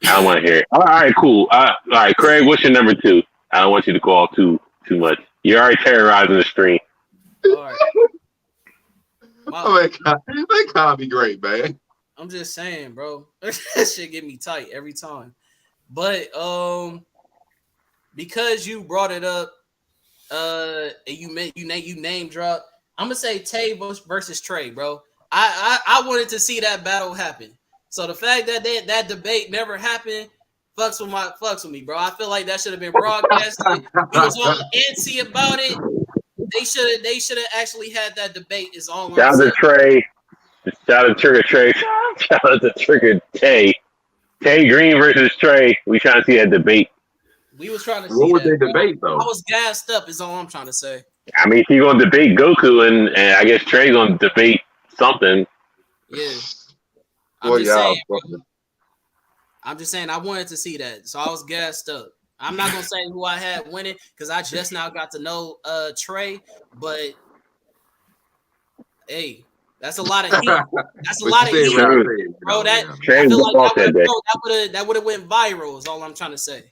I don't want to hear it. All right, cool. All right, Craig, what's your number 2? I don't want you to go off too much. You're already terrorizing the stream. All right. That can't be great, man. I'm just saying, bro. That shit get me tight every time. But because you brought it up, and you name drop, I'm gonna say Tay versus Trey, bro. I wanted to see that battle happen. So the fact that that debate never happened fucks with me, bro. I feel like that should have been broadcasted. He was all antsy about it. They should have actually had that debate. Is all. Shout out to Trey. Shout out to Trigger Trey. Shout out to Trigger Tay. Tay Green versus Trey. We trying to see that debate. We was trying to see what was that, their debate though. I was gassed up. Is all I'm trying to say. I mean, she's gonna debate Goku, and I guess Trey's gonna debate something. Yeah. I'm just saying I wanted to see that, so I was gassed up. I'm not gonna say who I had winning because I just now got to know Trey, but hey, that's a lot of heat. That's a lot of heat, bro. That I feel like that would have went viral. Is all I'm trying to say.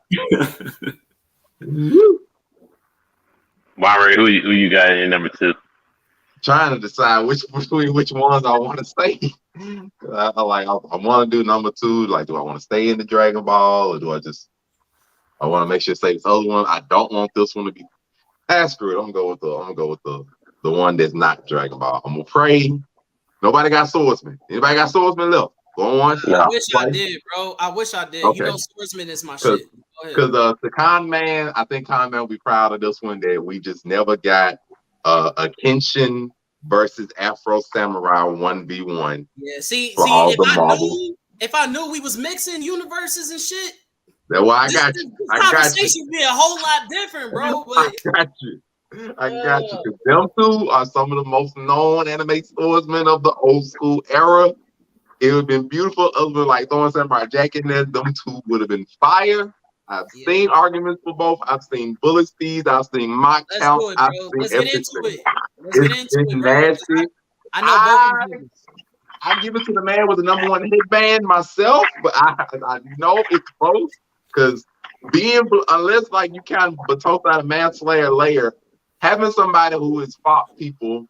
Myra, who you got in number 2? Trying to decide which ones I want to stay. I want to do number 2. Like, do I want to stay in the Dragon Ball, or do I want to make sure to say this other one? I don't want this one to be. Screw it. I'm gonna go with the one that's not Dragon Ball. I'm gonna pray. Nobody got swordsman. Anybody got swordsman left? Go on. I wish I did, bro. I wish I did. Okay. You know, swordsman is my shit. Because the Con Man, I think Con Man will be proud of this one that we just never got a Kenshin versus Afro Samurai 1v1. Yeah, see, if I knew we was mixing universes and shit, well, I got you. Conversation be a whole lot different, bro. But I got you. Them two are some of the most known anime swordsmen of the old school era. It would have been beautiful. Other than like throwing Samurai Jack in there, them two would have been fire. I've seen arguments for both. I've seen bullet speeds. I've seen mock counts. Let's get into it. It's nasty. I know both. I give it to the man with the number 1 headband myself, but I know it's close because unless like you count Batosa and Manslayer layer, having somebody who has fought people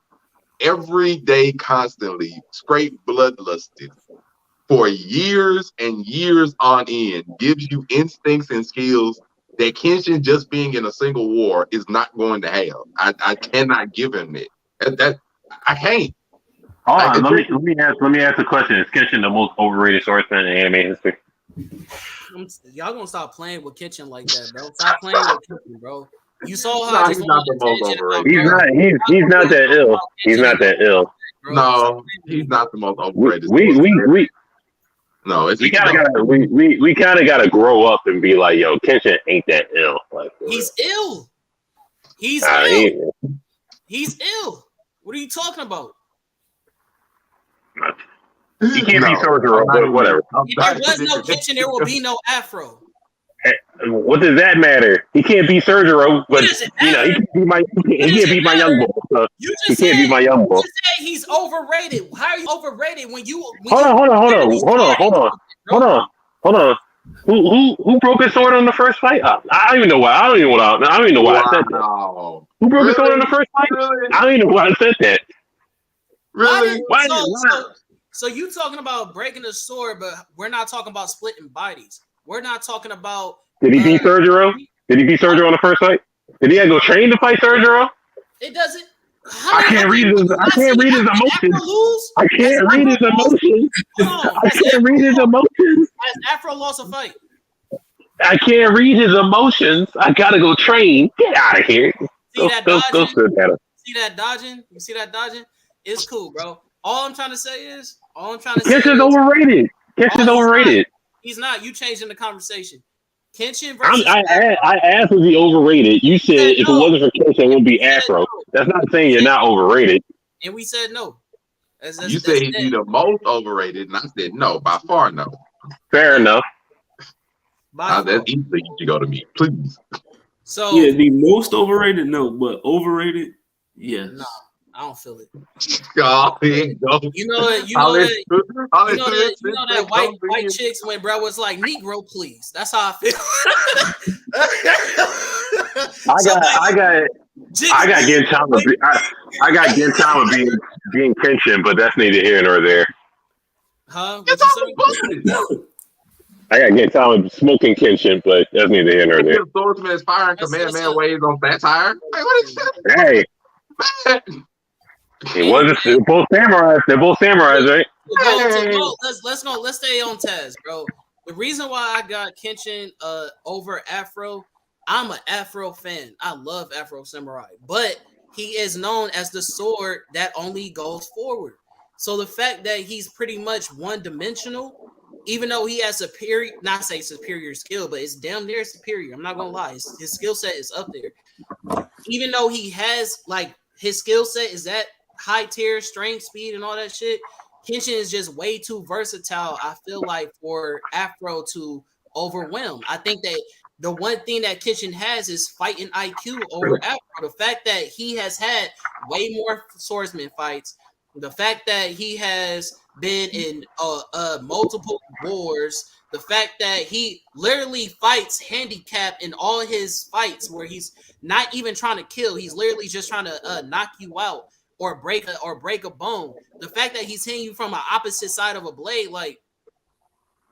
every day constantly, straight bloodlusted for years and years on end, gives you instincts and skills that Kenshin just being in a single war is not going to have. I cannot give him it. That I can't. Hold on, let me ask a question. Is Kenshin the most overrated swordsman in anime history? Y'all gonna stop playing with Kenshin like that, bro. Stop playing with Kenshin, bro. You saw how Nah, I he's just not went the on a most tangent overrated. about He's not that ill. He's not that ill. bro. No, he's not the most overrated. We No, it's we kind of gotta grow up and be like, yo, Kenshin ain't that ill. Like, He's ill. He's nah, ill. He's ill. What are you talking about? He can't be Sorcerer, but whatever. If there was no Kenshin, there will be no Afro. What does that matter? He can't be Surgero, but you know he can't be my young boy. So he can't be my young boy. You say he's overrated. How are you overrated when you? Hold on. Who broke his sword on the first fight? I don't even know why. I don't even know why I said that. Who broke his sword on the first fight? Really? I don't even know why I said that. Really? Why? So you talking about breaking the sword, but we're not talking about splitting bodies. We're not talking about. Did he beat Surgero? Did he beat Surgero on the first fight? Did he have to go train to fight Surgero? It doesn't. I can't read his emotions. I can't read his emotions. I can't read his emotions. Has Afro lost a fight? I can't read his emotions. I gotta go train. Get out of here. See that dodging? You see that dodging? It's cool, bro. All I'm trying to say is, Kenshin's overrated. Kenshin's overrated. He's not. You changing the conversation. Kenshin versus I asked, was he overrated? You said if it wasn't for Kenshin, it would be Afro. That's not saying you're not overrated. And we said no. You said he'd be the most overrated, and I said no, by far no. Fair enough. That's easy. You should go to me, please. So yeah, the most overrated, no, but overrated, yes. No, I don't feel it. Oh, you know that white chicks when bro was like Negro, please. That's how I feel. I got Gentama being Kenshin, but that's neither here nor there. Huh? I got Gentama smoking Kenshin, but that's neither here nor there. Swordsman is firing command man waves on satire. Like, what is that? Hey. It wasn't. They're both samurais. They're both samurais, right? Let's stay on task, bro. The reason why I got Kenshin over Afro, I'm an Afro fan. I love Afro Samurai, but he is known as the sword that only goes forward. So the fact that he's pretty much one-dimensional, even though he has superior skill, but it's damn near superior. I'm not gonna lie, his skill set is up there. Even though he has his skill set is that high tier, strength, speed, and all that shit. Kenshin is just way too versatile, I feel like, for Afro to overwhelm. I think that the one thing that Kenshin has is fighting IQ over Afro. The fact that he has had way more swordsman fights, the fact that he has been in multiple wars, the fact that he literally fights handicap in all his fights where he's not even trying to kill, he's literally just trying to knock you out or break a bone. The fact that he's hitting you from an opposite side of a blade, like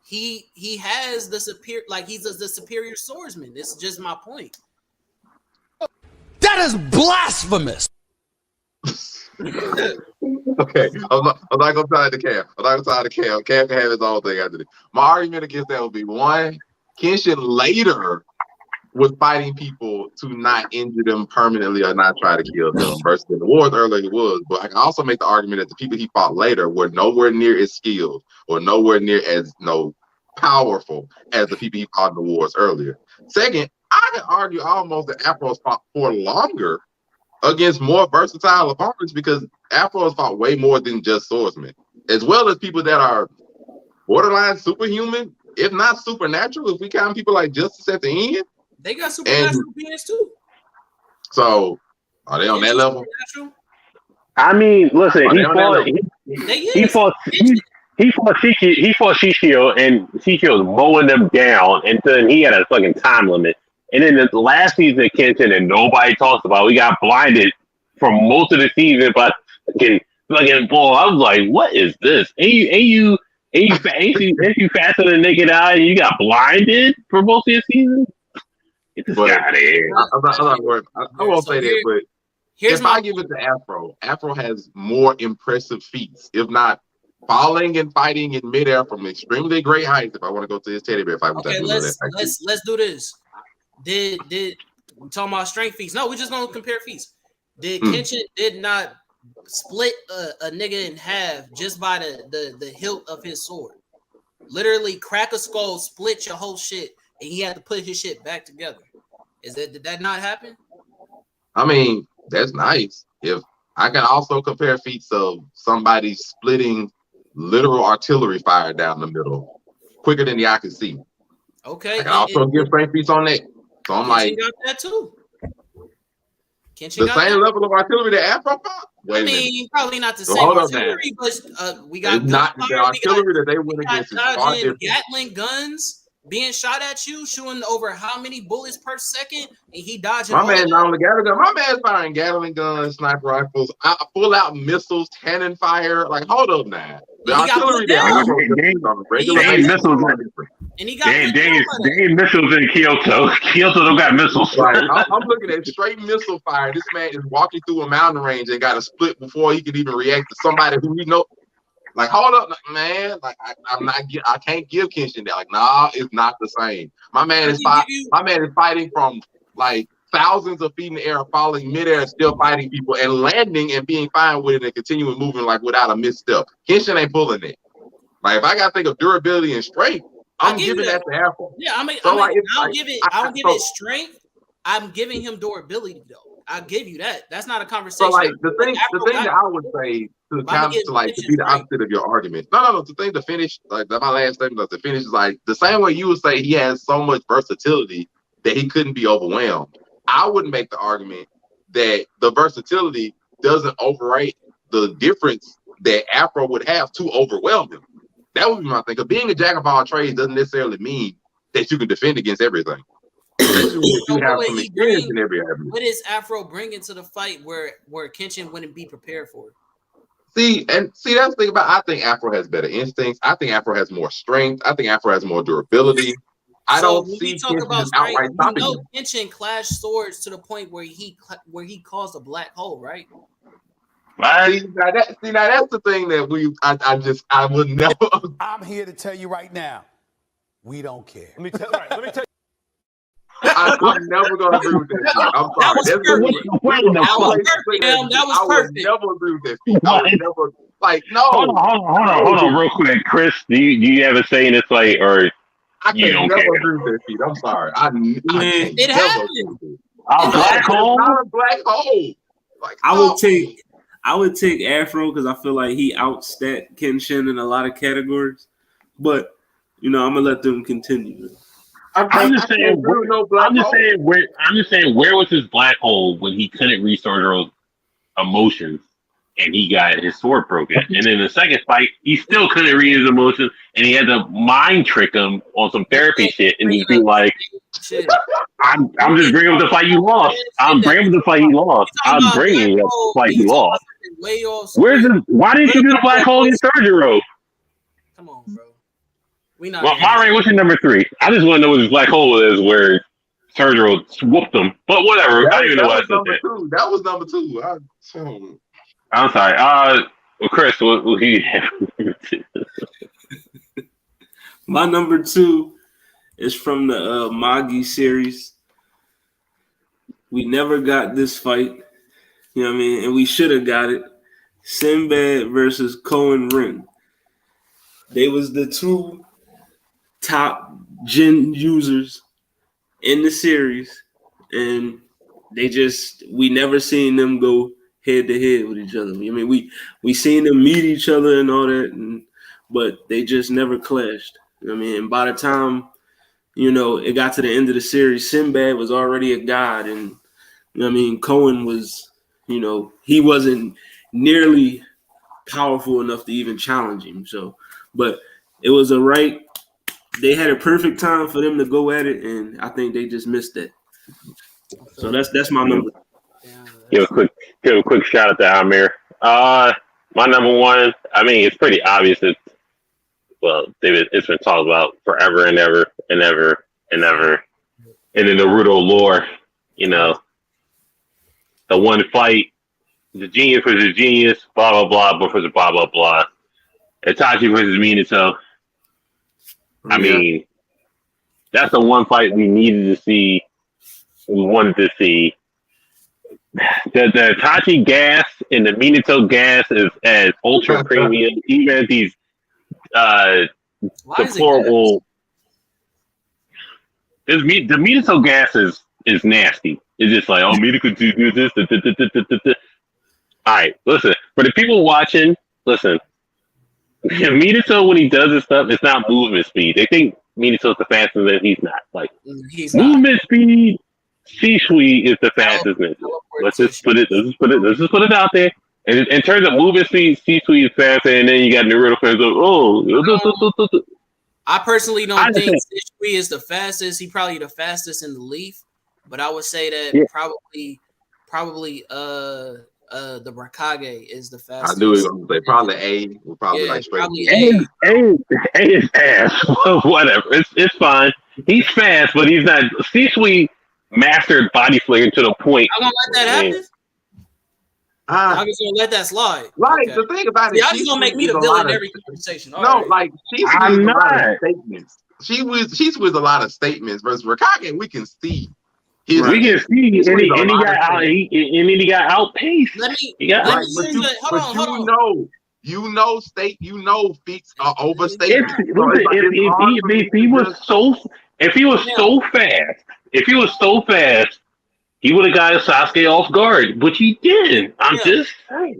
he has the superior, like he's the superior swordsman. This is just my point. That is blasphemous. Okay, I'm not gonna tie the Cam. I'm not gonna tie the Cam. Cam can have his own thing after this. My argument against that would be one: Kenshin later was fighting people to not injure them permanently or not try to kill them. Versus in the wars earlier he was. But I can also make the argument that the people he fought later were nowhere near as skilled or nowhere near as powerful as the people he fought in the wars earlier. Second, I can argue almost that Afro's fought for longer against more versatile opponents because Afro's fought way more than just swordsmen, as well as people that are borderline superhuman, if not supernatural, if we count people like Justice at the end. They got supernatural beings too. So are they on that level? I mean, listen, he fought Shishio, and Shishio was mowing them down, and then he had a fucking time limit. And then the last season of Kenshin, and nobody talks about, we got blinded for most of the season by fucking ball. I was like, what is this? Ain't you faster than naked eye? And you got blinded for most of the season? Get this But guy out of here. I won't say that, but Here's if I give it to Afro has more impressive feats, if not falling and fighting in midair from extremely great heights. If I want to go to his teddy bear fight, okay. Let's do this. Did we talking about strength feats? No, we're just gonna compare feats. Did Kenshin did not split a nigga in half just by the hilt of his sword? Literally crack a skull, split your whole shit, and he had to put his shit back together. Did that not happen? I mean, that's nice. If I can also compare feats of somebody splitting literal artillery fire down the middle quicker than the eye can see. Okay. I can also give strength feats on that. So I'm like, got that too. the same level of artillery that Afro fought? I mean, probably not the same hold up artillery, but we got not the artillery that they went against is far different. Gatling guns being shot at you, shooting over how many bullets per second, and he dodging. My man not only Gatling gun, my man's firing Gatling guns, sniper rifles, full out missiles, cannon fire. Like, hold up now. The artillery and he got they ain't missiles in Kyoto. Kyoto don't got missiles. Right. I'm looking at straight missile fire. This man is walking through a mountain range and got a split before he could even react to somebody who we know. Like, hold up, man. Like, I can't give Kenshin that. Like, nah, it's not the same. My man is fighting from like thousands of feet in the air, falling midair, still fighting people and landing and being fine with it and continuing moving like without a misstep. Kenshin ain't pulling it. Like, if I gotta think of durability and strength, I'm giving that to Afro. Yeah, I don't give it strength. I'm giving him durability though. I'll give you that. That's not a conversation. So like the thing that I would say to be the opposite of your argument. No. The thing to finish, like my last statement to finish is like the same way you would say he has so much versatility that he couldn't be overwhelmed. I would make the argument that the versatility doesn't overrate the difference that Afro would have to overwhelm him. That would be my thing. Because being a jack of all trades doesn't necessarily mean that you can defend against everything. You have some experience in every area. What is Afro bringing to the fight where Kenshin wouldn't be prepared for it? See, that's the thing about. I think Afro has better instincts. I think Afro has more strength. I think Afro has more durability. I don't see Kenshin outright stopping him. Kenshin clashed swords to the point where he caused a black hole, right? See, now that's the thing that I would never. I'm here to tell you right now, we don't care. Let me tell you. I'm never gonna agree with that. I'm sorry. That was perfect. I would never agree with that. I would never no. Hold on, real quick, Chris. Do you have a say in this fight, or I can't never agree with that feat? I'm sorry. It happened. A black hole. Not a black hole. Like, I would take Afro because I feel like he outstat Kenshin in a lot of categories, but I'm gonna let them continue. I'm just saying where was his black hole when he couldn't read Sorgero's emotions and he got his sword broken? And in the second fight, he still couldn't read his emotions and he had to mind trick him on some therapy shit and he'd be like, I'm just bringing up the fight you lost. I'm bringing up the fight you lost. I'm bringing up the fight you lost. Why didn't you do the black hole in Sorgero? Come on, bro. What's your number 3? I just want to know what his black hole is where Sorgero whooped him. But whatever. I don't even know what I said that. That was number 2. I'm sorry. Chris, what do you have? My number 2 is from the Magi series. We never got this fight. You know what I mean? And we should have got it. Sinbad versus Cohen Rin. They was the 2 top gen users in the series, and we never seen them go head to head with each other. I mean, we seen them meet each other and all that, but they just never clashed. I mean, and by the time it got to the end of the series, Sinbad was already a god, and Cohen was, he wasn't nearly powerful enough to even challenge him. So, but it was they had a perfect time for them to go at it, and I think they just missed that. So that's my number. Give a quick shout out to Amir. My number 1. I mean, it's pretty obvious. It's been talked about forever and ever and ever and ever. And then the Naruto lore, you know, the one fight, the genius versus genius, blah blah blah, versus blah blah blah. Itachi versus Minato. I mean, that's the one fight we needed to see. We wanted to see. The Itachi gas and the Minato gas is as ultra premium, even at these deplorable. The Minato gas is nasty. It's just like, oh, Minato do this. All right, listen. For the people watching, listen. Minato, when he does this stuff, it's not movement speed. They think Minato's the fastest, and he's not. Like movement speed, C-Suite is the fastest. Let's just put it out there. And in terms of movement speed, C-Suite is faster, and then you got Naruto fans like, I personally don't think C-Suite is the fastest. He's probably the fastest in the Leaf, but I would say that probably the Raikage is the fastest. I knew it was probably A. We'll probably like straight A is ass. Whatever. It's fine. He's fast, but he's not. C-Suite mastered body flaking to the point. I'm gonna let that happen. I'm just gonna let that slide. Like the thing about it, y'all just gonna make me the villain in every conversation. I'm not. Statements. She's with a lot of statements versus Raikage. We can see. We can see, and he got outpaced. You know, feats are overstated. If he was so fast, he would have got Sasuke off guard, which he didn't. I'm just saying.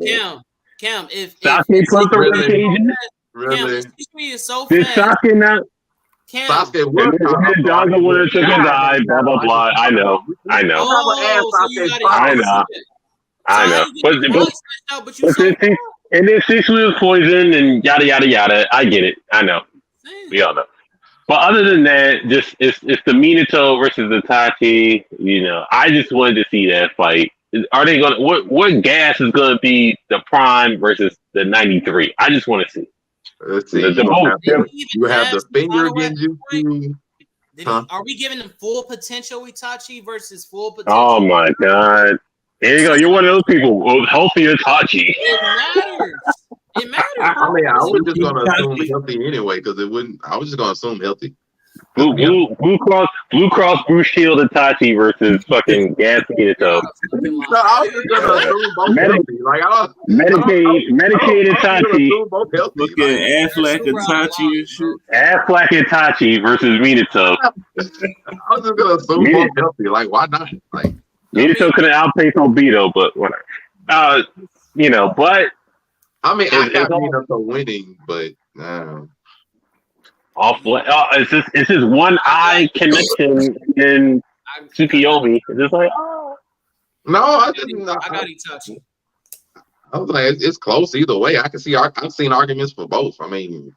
Cam, if Sasuke plus the rotation, really, Cam, is so did fast. Sasuke not? Sasuke his dog would have took a dive, blah blah blah. I know. I know. But and then C-Suite was poisoned and yada yada yada. I get it. I know. We all know. But other than that, just it's the Minato versus the Itachi. You know, I just wanted to see that fight. Are they gonna what gas is gonna be the Prime versus the 93? I just want to see. Let's see. You have the finger genjutsu. Are we giving them full potential Itachi versus full potential? Oh my god! Here you go. You're one of those people. Healthy Itachi. It matters. I mean, I was just gonna assume healthy anyway because it wouldn't. I was just gonna assume healthy. Blue Cross Blue Shield Itachi versus fucking Gas Minato. No, I was just gonna assume both healthy. Like medicated Itachi. Look at Affleck Itachi and shit. Affleck Itachi versus Minato. I was just gonna assume both healthy. Like, why not? Like Minato couldn't outpace Obito, but whatever. You know, but I mean, I got Minato winning, but it's just one eye connection in Tsukiyomi. It's just like, no, I didn't. I got Itachi. I was like, it's close either way. I can see. I've seen arguments for both. I mean,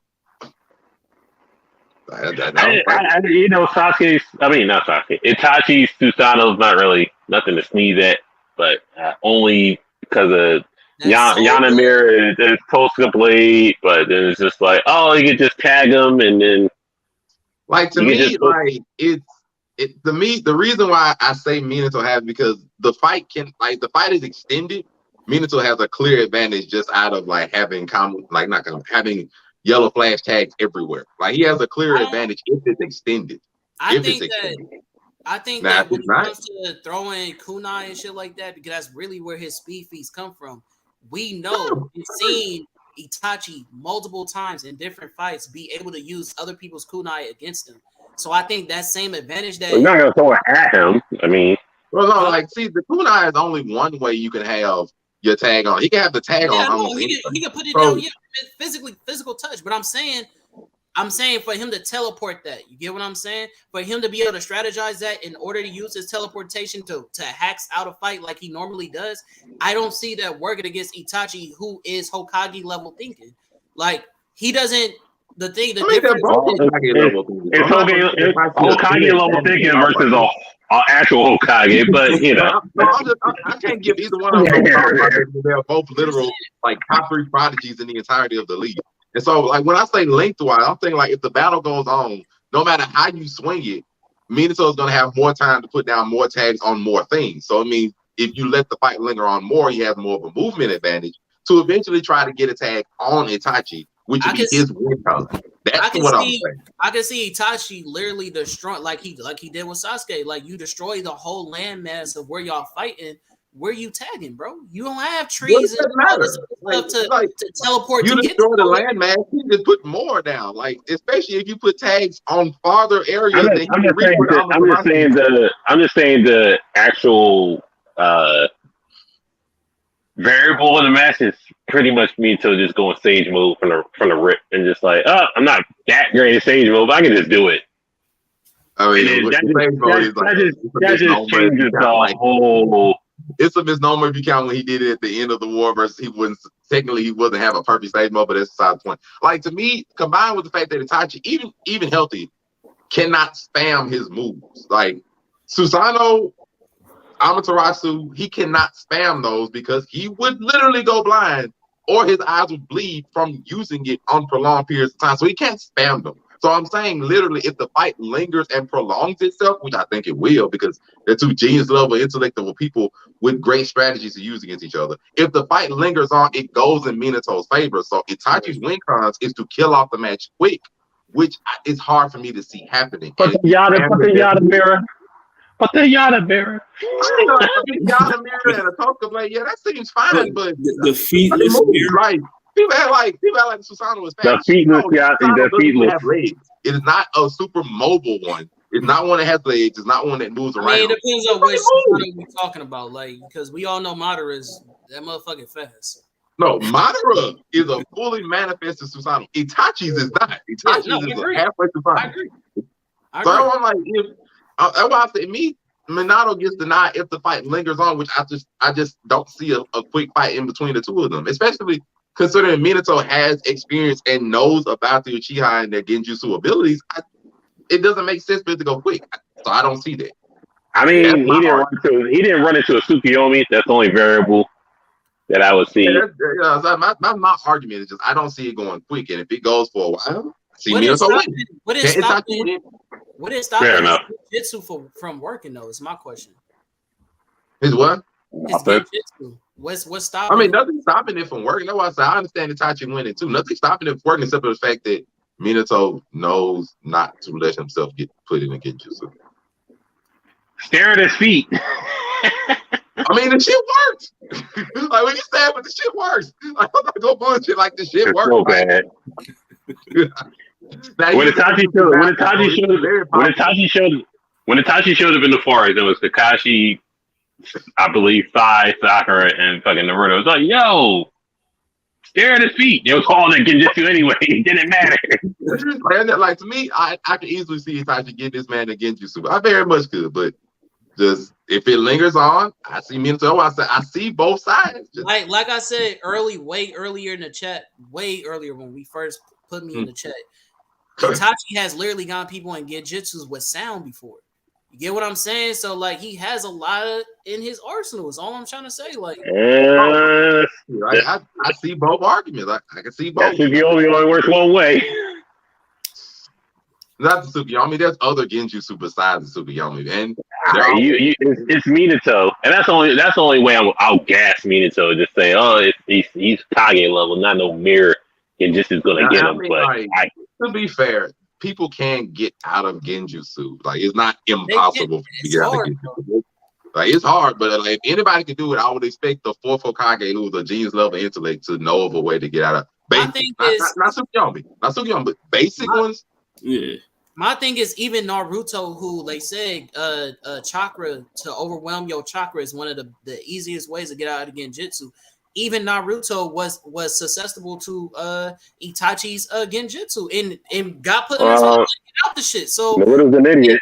you know, Sasuke's. I mean, not Sasuke. Itachi's Susanoo's not really nothing to sneeze at, but only because of Yanamir is Tosca Blade, but then it's just like, oh, you could just tag him, and then like to me, like to me, the reason why I say Minato has because the fight is extended. Minato has a clear advantage just out of like having having yellow flash tags everywhere. Like he has a clear advantage if it's extended. I think that when it comes to throwing kunai and shit like that, because that's really where his speed feats come from. We know we've seen Itachi multiple times in different fights be able to use other people's kunai against him. So I think that same advantage that you're not gonna throw it at him. I mean, well, no, like see, the kunai is only one way you can have your tag on. He can have the tag on. He can put it down. Yeah, physical touch. But I'm saying for him to teleport that, you get what I'm saying? For him to be able to strategize that in order to use his teleportation to hacks out a fight like he normally does, I don't see that working against Itachi, who is Hokage level thinking. Like he doesn't. The thing, it's Hokage level thinking versus an actual Hokage, but you know, I can't give either one of them. They're both literal like top 3 prodigies in the entirety of the league. And so, like when I say lengthwise, I'm thinking like if the battle goes on, no matter how you swing it, Minato is going to have more time to put down more tags on more things. So, I mean, if you let the fight linger on more, he has more of a movement advantage to eventually try to get a tag on Itachi, which would be his win color. That's what I'm saying. I can see Itachi literally destroy like he did with Sasuke. Like you destroy the whole landmass of where y'all fighting. Where you tagging, bro? You don't have trees and all this stuff to teleport. You destroy the landmass. You just put more down. Like especially if you put tags on farther areas. I'm just saying the actual variable in the match is pretty much me to just go in sage mode from the rip and just like, oh, I'm not that great in sage mode, but I can just do it. I mean, that just changes the whole. It's a misnomer if you count when he did it at the end of the war versus he wasn't have a perfect stage mode, but that's beside the point. Like to me, combined with the fact that Itachi, even healthy, cannot spam his moves. Like Susanoo, Amaterasu, he cannot spam those because he would literally go blind or his eyes would bleed from using it on prolonged periods of time. So he can't spam them. So I'm saying literally if the fight lingers and prolongs itself, which I think it will because they're two genius level intellectual people with great strategies to use against each other. If the fight lingers on, it goes in Minato's favor. So Itachi's win cons is to kill off the match quick, which is hard for me to see happening. But the Yada mirror. But the Yada mirror. Yada mirror and a Toka blade, yeah, that seems fine, but the feetless mirror. Right. People act like Susanoo was fast. The feetless. It is not a super mobile one. It's not one that has legs. It's not one that moves around. I mean, it depends on which Susanoo we're talking about, like because we all know Madara is that motherfucking fast. No, Madara is a fully manifested Susanoo. Itachi's is not. Itachi's is a halfway Susanoo. I agree. So I'm like, that's why I say Minato gets denied if the fight lingers on, which I just don't see a quick fight in between the two of them, especially considering Minato has experience and knows about the Uchiha and their Genjutsu abilities. It doesn't make sense for it to go quick. So I don't see that. I mean, he didn't run into a Tsukiyomi. That's the only variable that I would see. Yeah, my argument is just I don't see it going quick, and if it goes for a while, I see Minato win. What is stopping Jitsu from working though? Is my question. His what? His Genjutsu. What's stopping? I mean, nothing's stopping it from working. That's why I said I understand Itachi winning too. Nothing's stopping it from working except for the fact that Minato knows not to let himself get put in a Genjutsu. Stare at his feet. I mean, the shit works. Like when you say it, but the shit works. Like, I'm not gonna bullshit like the shit works. So bad. When Itachi showed up in the forest, it was Kakashi, I believe, Sai, Sakura, and fucking Naruto. It was like, yo, stare at his feet. It was all that Genjutsu anyway. It didn't matter. Like to me, I can easily see Itachi get this man a Genjutsu. I very much could, but just if it lingers on, I see Minato. I see both sides. Like I said way earlier in the chat, way earlier when we first put me in the chat. Itachi has literally gotten people in Genjutsus with sound before. You get what I'm saying? So like he has a lot in his arsenal. Is all I'm trying to say. Like I see both arguments. I can see both. Tsukiyomi only works one way. Not the Tsukiyomi. There's other Genjutsu besides the Tsukiyomi, and it's Minato, and that's the only way I'll gas Minato. Just say, oh, he's Kage level, not no mirror. Genjutsu is gonna get him. To be fair, people can get out of Genjutsu. Like it's not impossible to get out of Genjutsu. Like it's hard, but like, if anybody can do it, I would expect the fourth Hokage, who's a genius level intellect, to know of a way to get out of. Not Tsukiyomi, but basic ones. Yeah. My thing is even Naruto, who they said chakra to overwhelm your chakra is one of the easiest ways to get out of Genjutsu. Even Naruto was susceptible to Itachi's Genjutsu and got put in his hand to get out the shit. So Naruto's an idiot.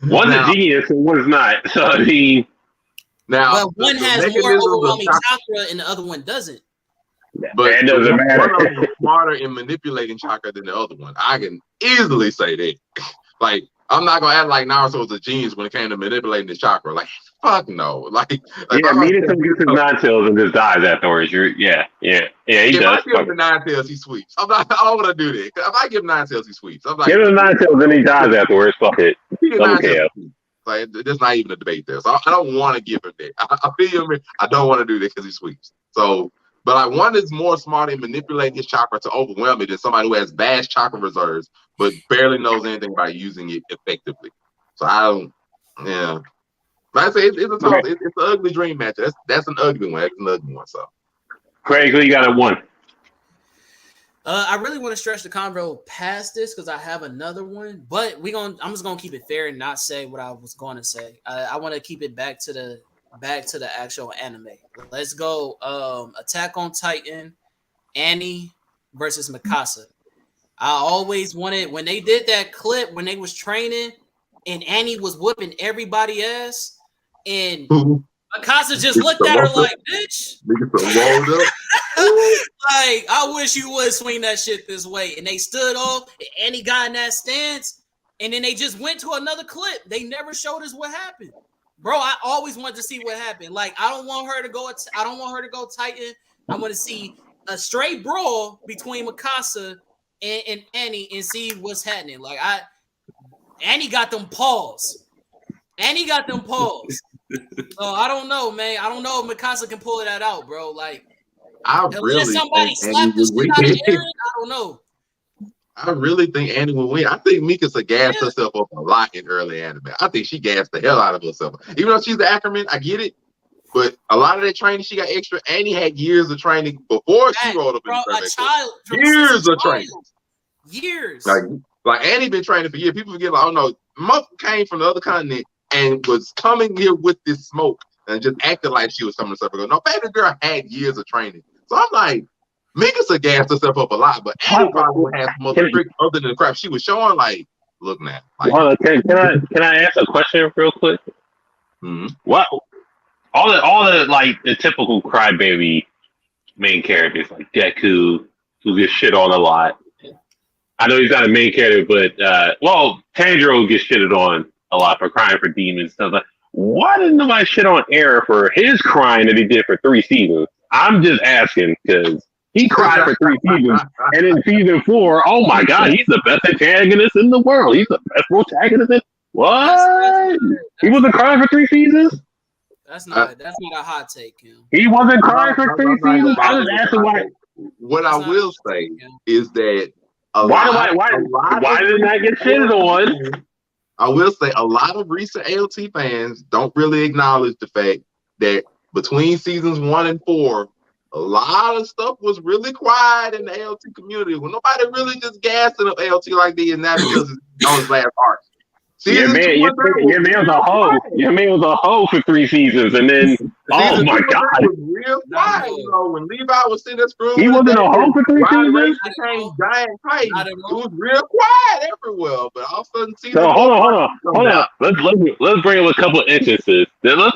One's a genius and one's not. So I mean, now one has more overwhelming chakra and the other one doesn't. But it doesn't matter. One of them is smarter in manipulating chakra than the other one. I can easily say that. Like, I'm not gonna act like Naruto was a genius when it came to manipulating the chakra. Like, fuck no. Like Minato gets his 9 tails and just dies afterwards. Yeah. Yeah, he if does. I give him the 9 tails, he sweeps. I don't want to do that. If I give him 9 tails, he sweeps. I'm like, Give him 9 tails, then he dies afterwards. Fuck it. he get Don't 9 care. tails. Like, there's not even a debate there. So I don't want to give him that. I feel me. I don't want to do that because he sweeps. So, but like one is more smart in manipulating his chakra to overwhelm it than somebody who has vast chakra reserves but barely knows anything about using it effectively. So I don't. Yeah. But I say it's a toss. It's an ugly dream match. That's an ugly one. That's an ugly one. So, Craig, who you got at 1? I really want to stretch the convo past this because I have another one, but I'm just gonna keep it fair and not say what I was going to say. I want to keep it back to the actual anime. Let's go. Attack on Titan, Annie versus Mikasa. I always wanted when they did that clip when they was training and Annie was whooping everybody ass and Mikasa just looked at her like, bitch. Like, I wish you would swing that shit this way. And they stood off, and Annie got in that stance, and then they just went to another clip. They never showed us what happened. Bro, I always wanted to see what happened. Like, I don't want her to go Titan. I want to see a straight brawl between Mikasa and Annie and see what's happening. Like, Annie got them paws. So I don't know, man. I don't know if Mikasa can pull that out, bro. Like, unless somebody slapped the shit out of Eren, I don't know. I really think Annie will win. I think Mikasa gassed herself up a lot in early anime. I think she gassed the hell out of herself. Even though she's the Ackerman, I get it. But a lot of that training she got extra. Annie had years of training before she rolled up in the years of training. Years. Like Annie been training for years. People forget, like, oh no, Monk came from the other continent and was coming here with this smoke and just acted like she was coming to herself. No, baby girl had years of training. So I'm like, Mikasa gassed herself up a lot, but Annie probably would have some other tricks other than the crap she was showing. Like, look now. Like, can I ask a question real quick? Mm-hmm. What all the like the typical crybaby main characters like Deku, who gets shit on a lot. I know he's not a main character, but Tanjiro gets shitted on a lot for crying for demons and stuff like. Why didn't nobody shit on Eren for his crying that he did for 3 seasons? I'm just asking because he cried for 3 seasons, and in season 4, oh my god, he's the best antagonist in the world. He's the best protagonist. What? He wasn't crying for 3 seasons? That's not a hot take, Kim. He wasn't crying for 3 seasons. I was asking why. What I will say is that why didn't I get shitted on? I will say a lot of recent ALT fans don't really acknowledge the fact that between seasons 1 and 4, a lot of stuff was really quiet in the ALT community. When nobody really just gassing up ALT like they is now because it's on his last arc. Your man was a hoe. Your man was a hoe for 3 seasons, and then oh my god, was real quiet. You know, when Levi was sitting there screwing, he wasn't a hoe for 3 seasons. Became giant fight. It was real quiet everywhere, but all of a sudden, so hold on. Let's bring up a couple of instances. I'll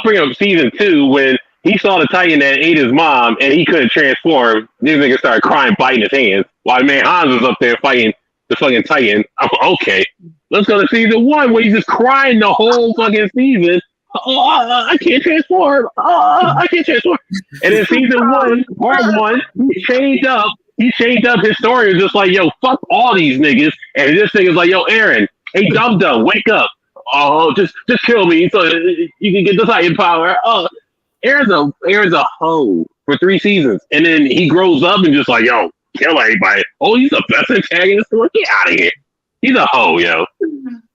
bring up season 2 when he saw the Titan that ate his mom, and he couldn't transform. This nigga started crying, biting his hands, while man Hans was up there fighting the fucking Titan. Okay, let's go to season 1 where he's just crying the whole fucking season. I can't transform. I can't transform. And in season 1, part 1, he changed up. His story was just like, yo, fuck all these niggas. And this nigga's like, yo, Eren, hey, dum wake up. Oh, just kill me so you can get the Titan power. Eren's a hoe for 3 seasons, and then he grows up and just like, yo, kill everybody. Oh, he's the best antagonist. Get out of here. He's a hoe, yo.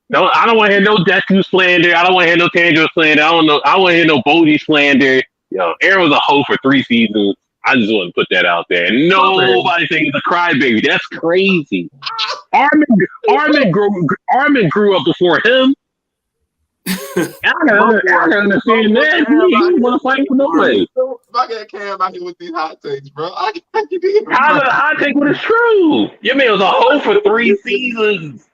No, I don't want to hear no Deku slander. I don't want to hear no Tanjiro slander. I don't want to hear no Bodhi slander. Yo, Eren was a hoe for 3 seasons. I just want to put that out there. Nobody thinks he's a crybaby. That's crazy. Armin grew up before him. I can understand that. He didn't want to fight for nobody. If I get Cam out here with these hot takes, bro, how did a hot take when it's true? Your man was a hoe for 3 seasons.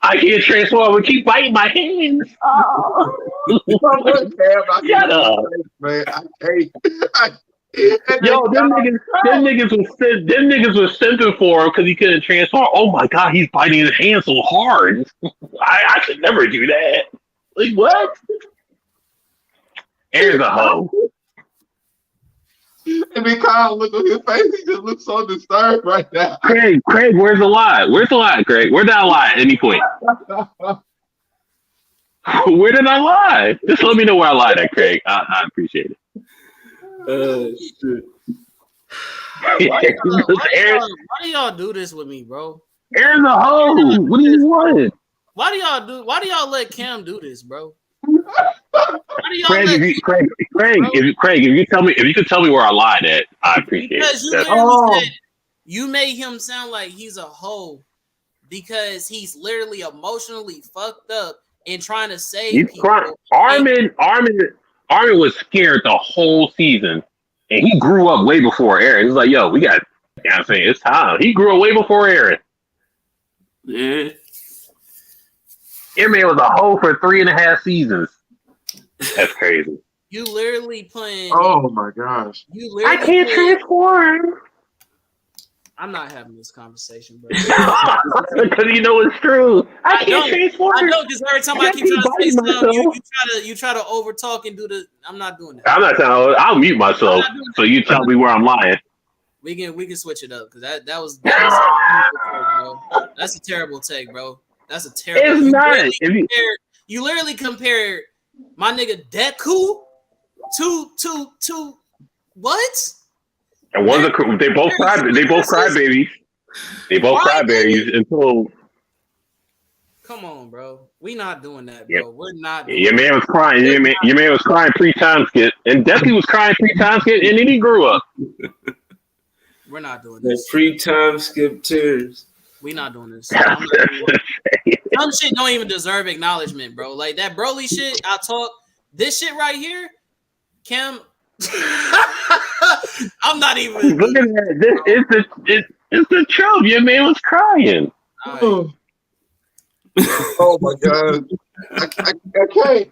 I can't transform and keep biting my hands. Oh. Shut up, man. I can't. Yo, them niggas was simping for him because he couldn't transform. Oh my god, he's biting his hands so hard. I should never do that. Like what? Eren's a hoe. And then Kyle look at his face. He just looks so disturbed right now. Craig, where's the lie? Where's the lie, Craig? Where did I lie at any point? Where did I lie? Just let me know where I lied at, Craig. I appreciate it. Shit. Why do y'all do this with me, bro? Aaron's a hoe. What do you want? Why do y'all let Cam do this, bro? Craig, if you could tell me where I lied at, I appreciate because it. You made him sound like he's a hoe because he's literally emotionally fucked up and trying to save people. Crying. Armin was scared the whole season, and he grew up way before Aaron. He's like, yo, we got. You know what I'm saying, it's time. He grew up way before Aaron. Yeah. Aaron was a hoe for 3.5 seasons. That's crazy. You literally playing. Oh my gosh. I can't transform. I'm not having this conversation, bro. Because you know it's true. I can't transform. I know, because every time I keep trying to say something, you try to overtalk and do the. I'm not doing that. I'm not telling. I'll mute myself. So you tell me where I'm lying. We can switch it up because that was a terrible take, bro. That's a terrible take, bro. That's a terrible. It's not. You literally compared my nigga Deku to what? And they both cry. They both cry babies. They both cry babies until. Come on, bro. We not doing that, bro. Yep. We're not. Your man was crying. Your man was crying 3 times, skit, and Deku was crying 3 times, skit, and then he grew up. We're not doing this. The 3 time skip tears. We not doing this. Some shit don't even deserve acknowledgement, bro. Like that Broly shit. I talk this shit right here. Cam. I'm not even. Look at that. It's the trope. Your man was crying. Right. Oh my god. I can't.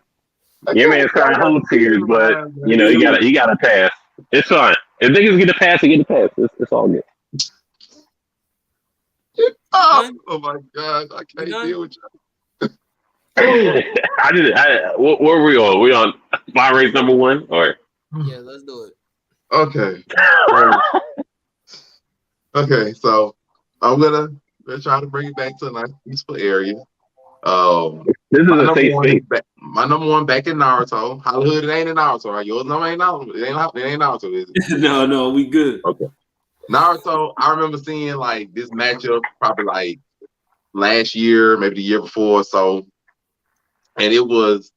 Your man's crying whole tears, but you know you gotta pass. It's fine. If niggas get a pass, they get a pass. It's all good. Oh my god, I can't deal with you. What were we on? We on fire race number 1 or? Yeah, let's do it. Okay. Okay, so I'm gonna try to bring it back to a nice peaceful area. This is a safe space. My number 1 back in Naruto. Hollywood, it ain't in Naruto, right? Yours number ain't Naruto. It ain't Naruto, is it? No, we good. Okay. Naruto, I remember seeing like this matchup probably like last year, maybe the year before or so. And it was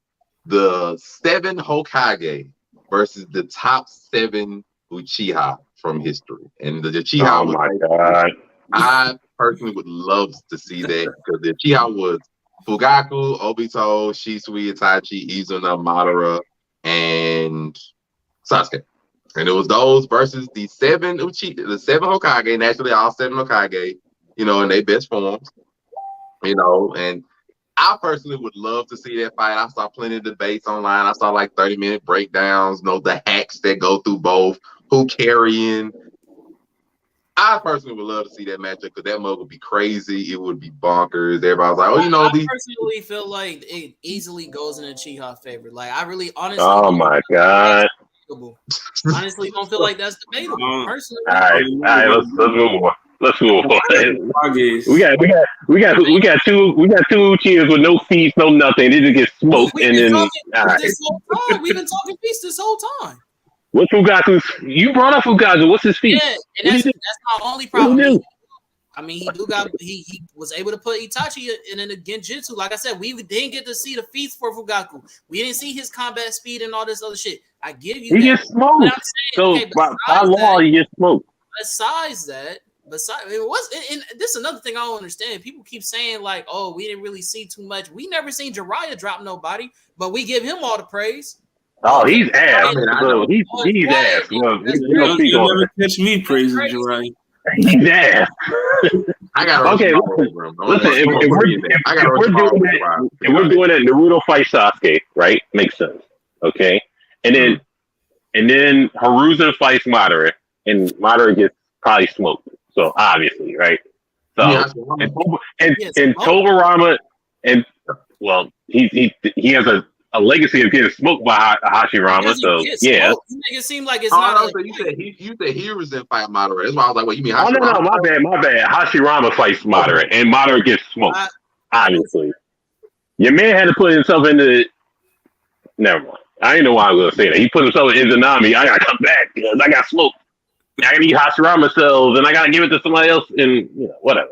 the 7 Hokage versus the top 7 Uchiha from history. And the Uchiha my god. I personally would love to see that because the Uchiha was Fugaku, Obito, Shisui, Itachi, Izuna, Madara, and Sasuke. And it was those versus the 7 Hokage, naturally all 7 Hokage, you know, in their best forms, you know, and I personally would love to see that fight. I saw plenty of debates online. I saw like 30-minute breakdowns, you know, the hacks that go through both, who carrying. I personally would love to see that matchup because that mug would be crazy. It would be bonkers. Everybody's like, oh, you know, I personally feel like it easily goes in a Chiha favor. Like, I really honestly. Oh my god. Honestly, don't feel like that's debatable. Personally, all right, let's move on. Let's move on. We got two Uchihas with no feet, no nothing. They just get smoked We've been talking peace this whole time. What's Fugaku's? You brought up Fugaku. What's his feat? Yeah, and that's my only problem. I mean, he was able to put Itachi in a genjutsu. Like I said, we didn't get to see the feats for Fugaku. We didn't see his combat speed and all this other shit. I give you he gets smoked. So by law, he gets smoked. Besides that, and this is another thing I don't understand. People keep saying like, "Oh, we didn't really see too much." We never seen Jiraiya drop nobody, but we give him all the praise. Oh, he's ass. He's ass. You'll never catch me praising Jiraiya. He's ass. I got okay. Listen, if we're doing that Naruto fight Sasuke, right? Makes sense. Okay, and then Hiruzen fights Madara, and Madara gets probably smoked. So obviously, right? So and Togorama, and well, he has a a legacy of getting smoked by Hashirama. So yeah. You make it seem like it's Oh, not. no, so you said he was in fight moderate. That's why I was like, "What you mean?" Oh no, Hashirama? my bad. Hashirama fights moderate, and moderate gets smoked. Obviously, your man had to put himself into. Never mind. I didn't know why I was gonna say that. He put himself in Izanami. I gotta come back because I got smoked. I gotta eat Hashirama cells, and I gotta give it to somebody else, and whatever.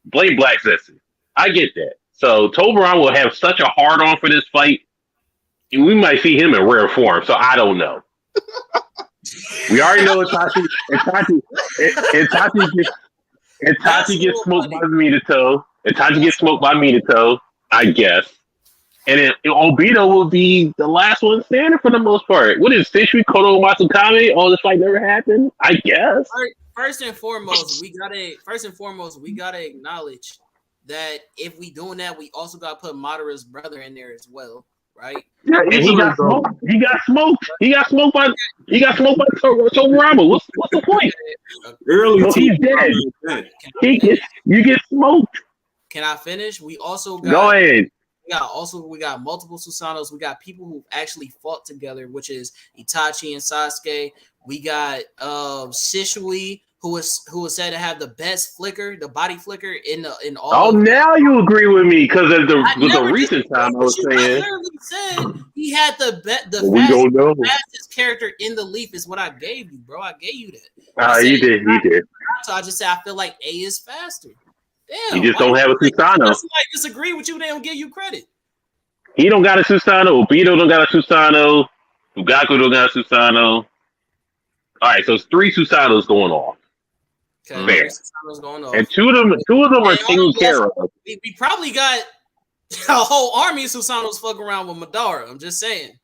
Blade Black says it. I get that. So Toblerone will have such a hard on for this fight. We might see him in rare form. So I don't know. We already know Itachi gets smoked by Minato. Itachi gets smoked by Minato, I guess. And then Obito will be the last one standing for the most part. What is Sentry, Kodo, Matsukame? All this fight never happened? I guess. First and foremost, we gotta acknowledge that if we doing that, we also gotta put Madara's brother in there as well, right? Yeah, And he got smoked. He got smoked by Toblerone. What's the point? Early, he's dead. You get smoked. Can I finish? We also got. Go ahead. We got multiple Susanos. We got people who actually fought together, which is Itachi and Sasuke. We got Shishui, who was said to have the best flicker, the body flicker in all. Oh, now you agree with me because of the recent time I was saying. I literally said he had the fastest character in the Leaf is what I gave you, bro. I gave you that. You did. So I just said I feel like A is faster. Damn, you just don't have a Susanoo. Somebody disagree with you, they don't give you credit. He don't got a Susanoo. Obito don't got a Susanoo. Fugaku don't got a Susanoo. All right, so it's 3 Susanos going off. Okay, fair. Going off. And two of them are taken care of. We probably got a whole army of Susanos fucking around with Madara. I'm just saying.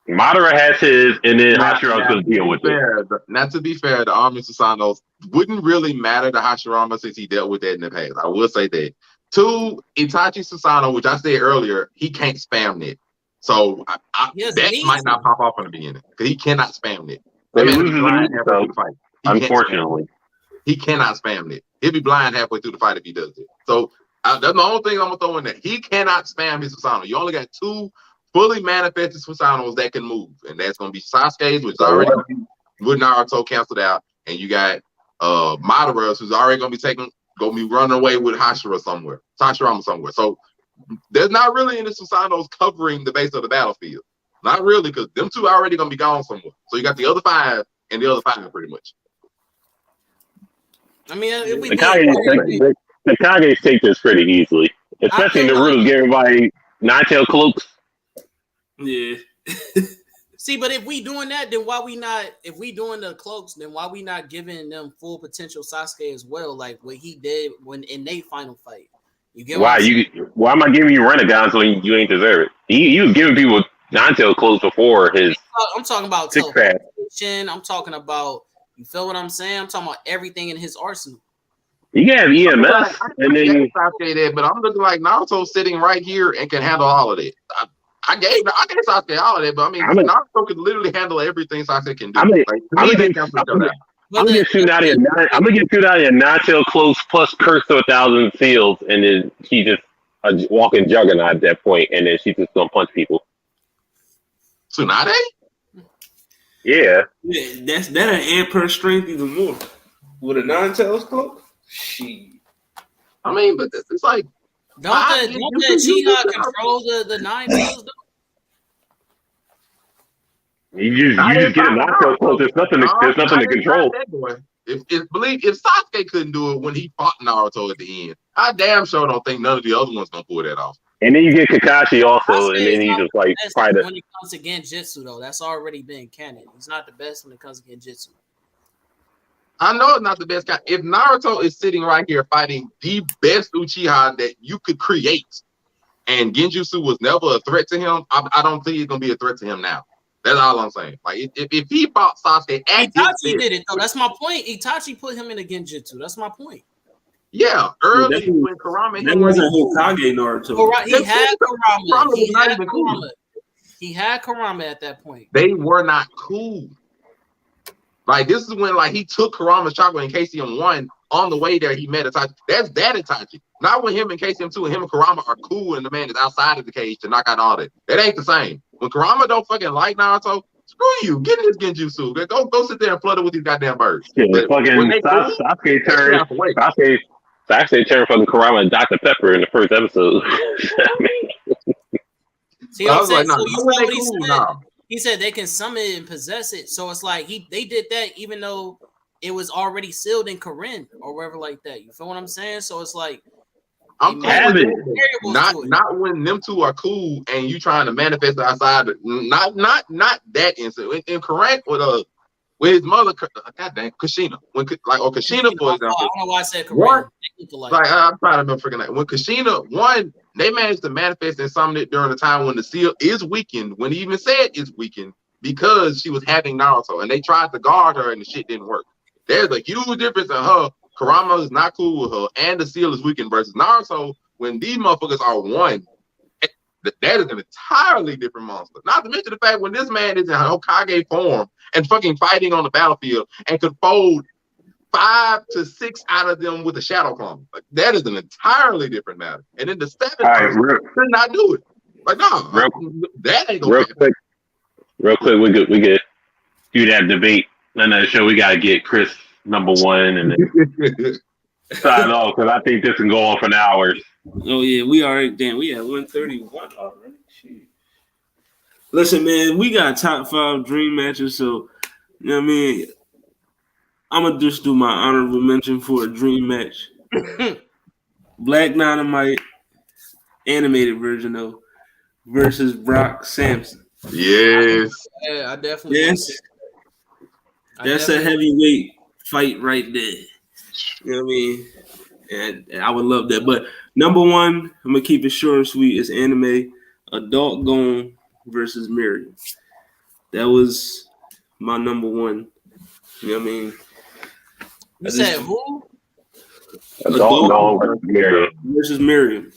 Madara has his, and then Hashirama's going to deal with it. Not to be fair, the army of Susanos wouldn't really matter to Hashirama since he dealt with that in the past. I will say that. 2, Itachi Susano, which I said earlier, he can't spam it. So that might not pop off in the beginning because he cannot spam it. Unfortunately. He cannot spam it. He'll be blind halfway through the fight if he does it. So that's the only thing I'm going to throw in there. He cannot spam his Susano. You only got 2 fully manifested Susanos that can move, and that's going to be Sasuke's, which is already with Naruto canceled out, and you got Madara's, who's already going to be running away with Hashirama somewhere. So there's not really any Susanos covering the base of the battlefield. Not really, because them 2 are already going to be gone somewhere. So you got the other 5 and the other 5 pretty much. I mean, the Kages take this pretty easily, especially Naruto's giving everybody 9-tail cloaks. Yeah. See, but if we doing that, then why we not? If we doing the cloaks, then why we not giving them full potential Sasuke as well, like what he did when in their final fight? You get why am I giving you Renegades when you ain't deserve it? He was giving people 9-tail cloaks before his. I'm talking about teleportation. I'm talking about, you feel what I'm saying? I'm talking about everything in his arsenal. You can have EMS, and then Sasuke there, but I'm looking like Naruto sitting right here and can handle all of it. I gave Sasuke all of that, but I mean, Naruto could literally handle everything Sasuke can do. I'm gonna get shoot out of 9-tail close plus curse to 1,000 seals, and then she just a walking juggernaut at that point, and then she's just gonna punch people. Tsunade? Yeah, that amp her strength even more with a 9-tails cloak. I mean, but it's like. Don't the Uchiha control the 9 tails? You just get a 9-tail close. There's nothing to control. If Sasuke couldn't do it when he fought Naruto at the end, I damn sure don't think none of the other ones gonna pull that off. And then you get Kakashi also, and then he's just like fight it. When it comes to Genjutsu, though, that's already been canon. He's not the best when it comes to Genjutsu. I know it's not the best guy. If Naruto is sitting right here fighting the best Uchiha that you could create, and Genjutsu was never a threat to him, I don't think he's gonna be a threat to him now. That's all I'm saying. Like if he fought Sasuke, Itachi did it though. That's my point. Itachi put him in the Genjutsu. That's my point. Yeah, early when Kurama. That wasn't Hokage Naruto. He had Kurama. He had Kurama at that point. They were not cool. Like this is when like he took Kurama's chakra in KCM1 on the way there. He met Itachi. That's that Itachi. Not when him and KCM2 and him and Kurama are cool and the man is outside of the cage to knock out all that. It ain't the same. When Kurama don't fucking like Naruto, screw you. Get in this Genjutsu. Go sit there and flutter with these goddamn birds. Yeah, But when they cool, Sasuke turned fucking Kurama and Dr. Pepper in the first episode. See what I'm saying? Like, So you saw what he cool said? now. He said they can summon it and possess it. So it's like they did that even though it was already sealed in Korin or wherever like that. You feel what I'm saying? So it's like I'm not not when them two are cool and you trying to manifest outside. Not that incident. In Korin with his mother, goddamn Kushina. When Kushina, for example. I don't know why I said Korin. I'm trying to remember freaking that. When Kushina, one, they managed to manifest and summon it during the time when the seal is weakened, when he even said it's weakened, because she was having Naruto. And they tried to guard her and the shit didn't work. There's a huge difference in her. Kurama is not cool with her, and the seal is weakened versus Naruto. When these motherfuckers are one, that is an entirely different monster. Not to mention the fact when this man is in Hokage form and fucking fighting on the battlefield and could fold 5 to 6 out of them with a shadow clone. Like, that is an entirely different matter. And then the 7th person could not do it. Like, no, that ain't gonna happen. Real quick, we could do that debate. Another show, we gotta get Chris #1 and then sign off because I think this can go on for hours. Oh yeah, we already we at 131 already. Shit. Listen, man, we got top 5 dream matches, so you know what I mean. I'm gonna just do my honorable mention for a dream match. Black Dynamite, animated version though, versus Brock Samson. Yes. Yeah, I definitely. Yes. That's a heavyweight fight right there. You know what I mean? And I would love that. But #1, I'm gonna keep it short and sweet. Is anime Adult Gone versus Miriam. That was my #1. You know what I mean? You said who? Adult Gone versus Miriam.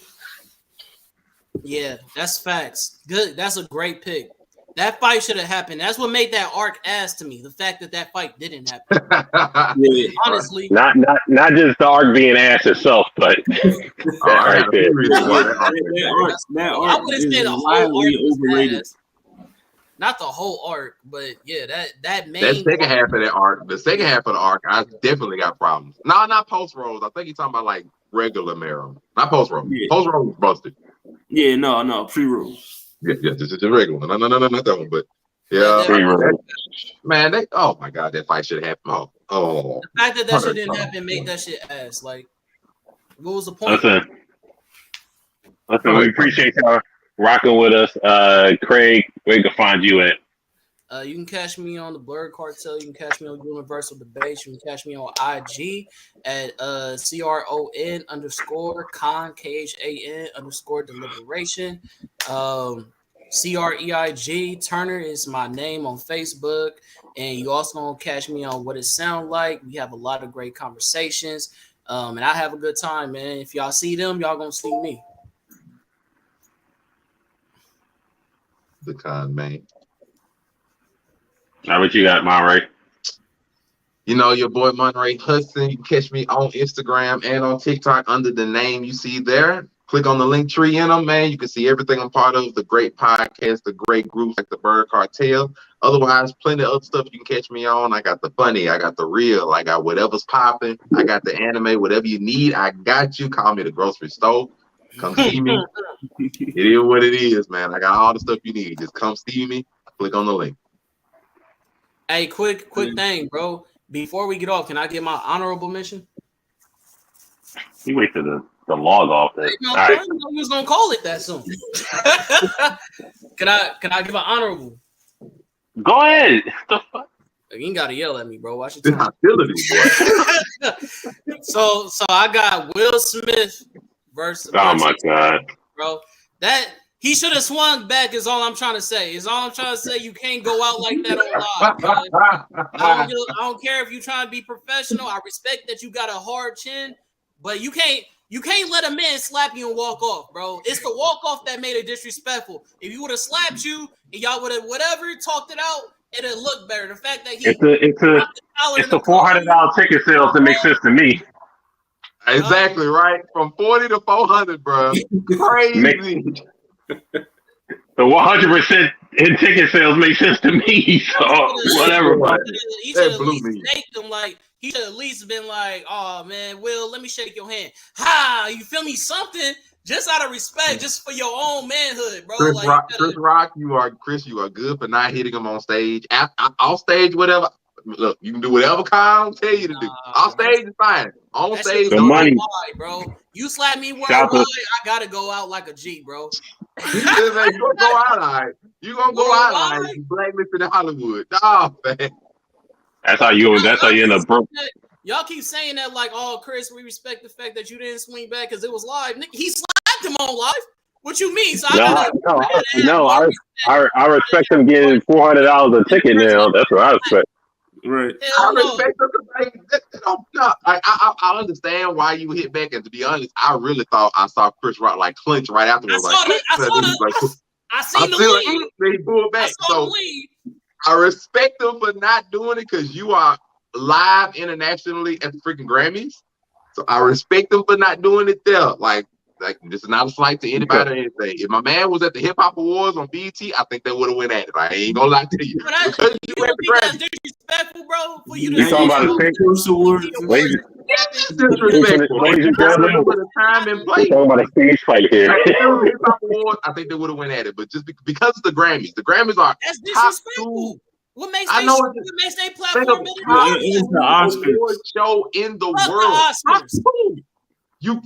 Yeah, that's facts. Good. That's a great pick. That fight should have happened. That's what made that arc ass to me. The fact that fight didn't happen. Yeah. Honestly, not just the arc being ass itself, but right there. That I arc would have is said the whole widely arc overrated. ass. Not the whole arc, but yeah, that main. That second half of that arc, the second half of the arc, I definitely got problems. No, not post rolls. I think you're talking about like regular Miriam, not post rolls. Yeah. Post rolls was busted. Yeah, no, pre-rolls. Yeah, just a regular one. No, not that one. But yeah, man, oh my god, that fight should have happened. Oh, the fact that shit didn't happen made that shit ass. Like, what was the point? Listen, we appreciate y'all rocking with us. Craig, where you can find you at? You can catch me on the Blerd Cartel. You can catch me on Universal Debates. You can catch me on IG at CRON_Khan KHAN_Deliberation. CREIG Turner is my name on Facebook, and you also gonna catch me on What It Sound Like. We have a lot of great conversations, and I have a good time, man. If y'all see them, y'all gonna see me. The con man. How what you got, Monray? You know, your boy Monray Hudson. You can catch me on Instagram and on TikTok under the name you see there. Click on the link tree in them, man. You can see everything I'm part of, the great podcasts, the great groups like the Blerd Cartel. Otherwise, plenty of other stuff you can catch me on. I got the funny, I got the real, I got whatever's popping. I got the anime, whatever you need, I got you. Call me the grocery store. Come see me. It is what it is, man. I got all the stuff you need. Just come see me. Click on the link. Hey, quick thing, bro. Before we get off, can I get my honorable mention? You wait till the log off there. No, All right. I was gonna call it that soon. Can I give an honorable? Go ahead. The fuck? You ain't gotta yell at me, bro. Watch It's your hostility, boy. So I got Will Smith versus. Oh my god, bro! That he should have swung back. Is all I'm trying to say. You can't go out like that on live. I don't care if you trying to be professional. I respect that you got a hard chin, but you can't let a man slap you and walk off, bro. It's the walk off that made it disrespectful. If you would have slapped you and y'all would have whatever talked it out, it'd look better. The fact that he it's a $400 ticket sales that makes sense to me. Exactly, right? From 40 to 400, bro. Crazy. The 100% in ticket sales makes sense to me. So whatever. But He should That at blew least me. shake them like he should at least been like, oh man, Will, let me shake your hand. Ha, you feel me? Something just out of respect, just for your own manhood, bro. Chris Like Rock, you are good for not hitting him on stage. Off stage, whatever. Look, you can do whatever Kyle tell you to do. Off stage is fine. On that stage, shit the was money. worldwide, bro. You slap me Shout worldwide, out I gotta go out like a G, bro. you gonna go out all right. You gonna go out all right. Worldwide? You blacklisted in Hollywood. Nah, man. That's how you end up broke. Y'all keep saying that like, oh, Chris, we respect the fact that you didn't swing back because it was live. Nigga, he slapped him on live. What you mean? So I respect him getting $400 a ticket now. That's what I respect. Right. I respect them. I understand why you hit back, and to be honest, I really thought I saw Chris Rock like clinch right afterwards. I seen the lead. He pulled back. So I respect him for not doing it because you are live internationally at the freaking Grammys. So I respect him for not doing it there. Like this is not a slight to anybody or anything. If my man was at the Hip Hop Awards on BET, I think they would have went at it. I ain't gonna lie to you. Because you went to Grammys. Disrespectful, bro. For you You talking about the Sentry Awards? Disrespectful. Ladies and gentlemen, For the time and place. we're talking about a stage fight here. If it was the Hip Hop Awards, I think they would have went at it. But just because of the Grammys are that's top disrespectful. two. What makes I they know what makes they platform better than top It's the award show in the Fuck world. the Top Oscars.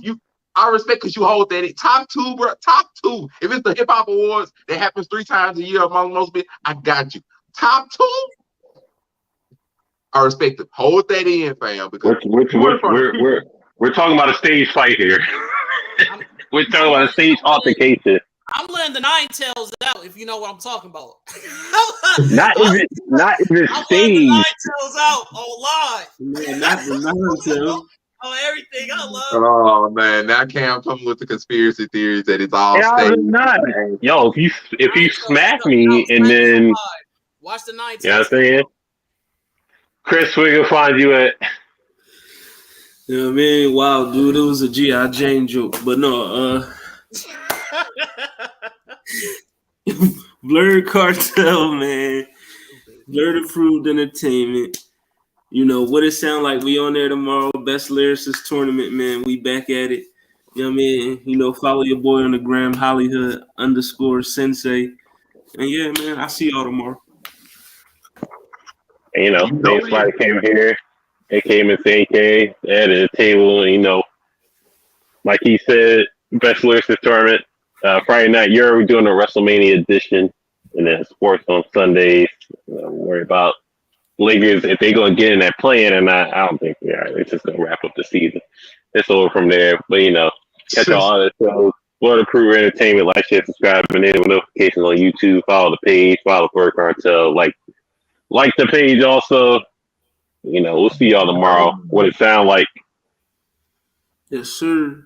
two. I respect because you hold that. Top two, bro. Top two. If it's the Hip Hop Awards that happens 3 times a year among most people, I got you. Top two. I respect it. Hold that in, fam. Because We're talking about a stage fight here. We're talking about a stage altercation. I'm letting the nine tails out if you know what I'm talking about. Not even I'm letting the stage. nine tails out on live. Man, not the nonsense. On everything I love. oh man, now Cam coming with the conspiracy theories that it's all staged. Not. Yo, if you smack me and then watch the nine tails. You know what I'm saying? Chris, where you find you at? You know what I mean? Wow, dude, it was a G.I. Jane joke. But no, Blerd Cartel, man. Blerd Approved Entertainment. You know what it sound like. We on there tomorrow. Best Lyricist Tournament, man. We back at it. You know what I mean? You know, follow your boy on the gram, Hollyhood_Sensei. And yeah, man, I see y'all tomorrow. And, you know, somebody came here. They came and said, okay, at the table, and, you know, like he said, Best Lyricist Tournament. Friday night, we're doing a WrestleMania edition, and then sports on Sundays. Don't worry about Lakers if they're going to get in that plan or not. I don't think they are. They're just going to wrap up the season. It's over from there. But, you know, catch all other shows. Blerd Approved Entertainment. Like, share, subscribe, and enable notifications on YouTube. Follow the page. Follow Blerd Cartel. Like the page also. You know, we'll see y'all tomorrow. What it sound like. Yes, sir.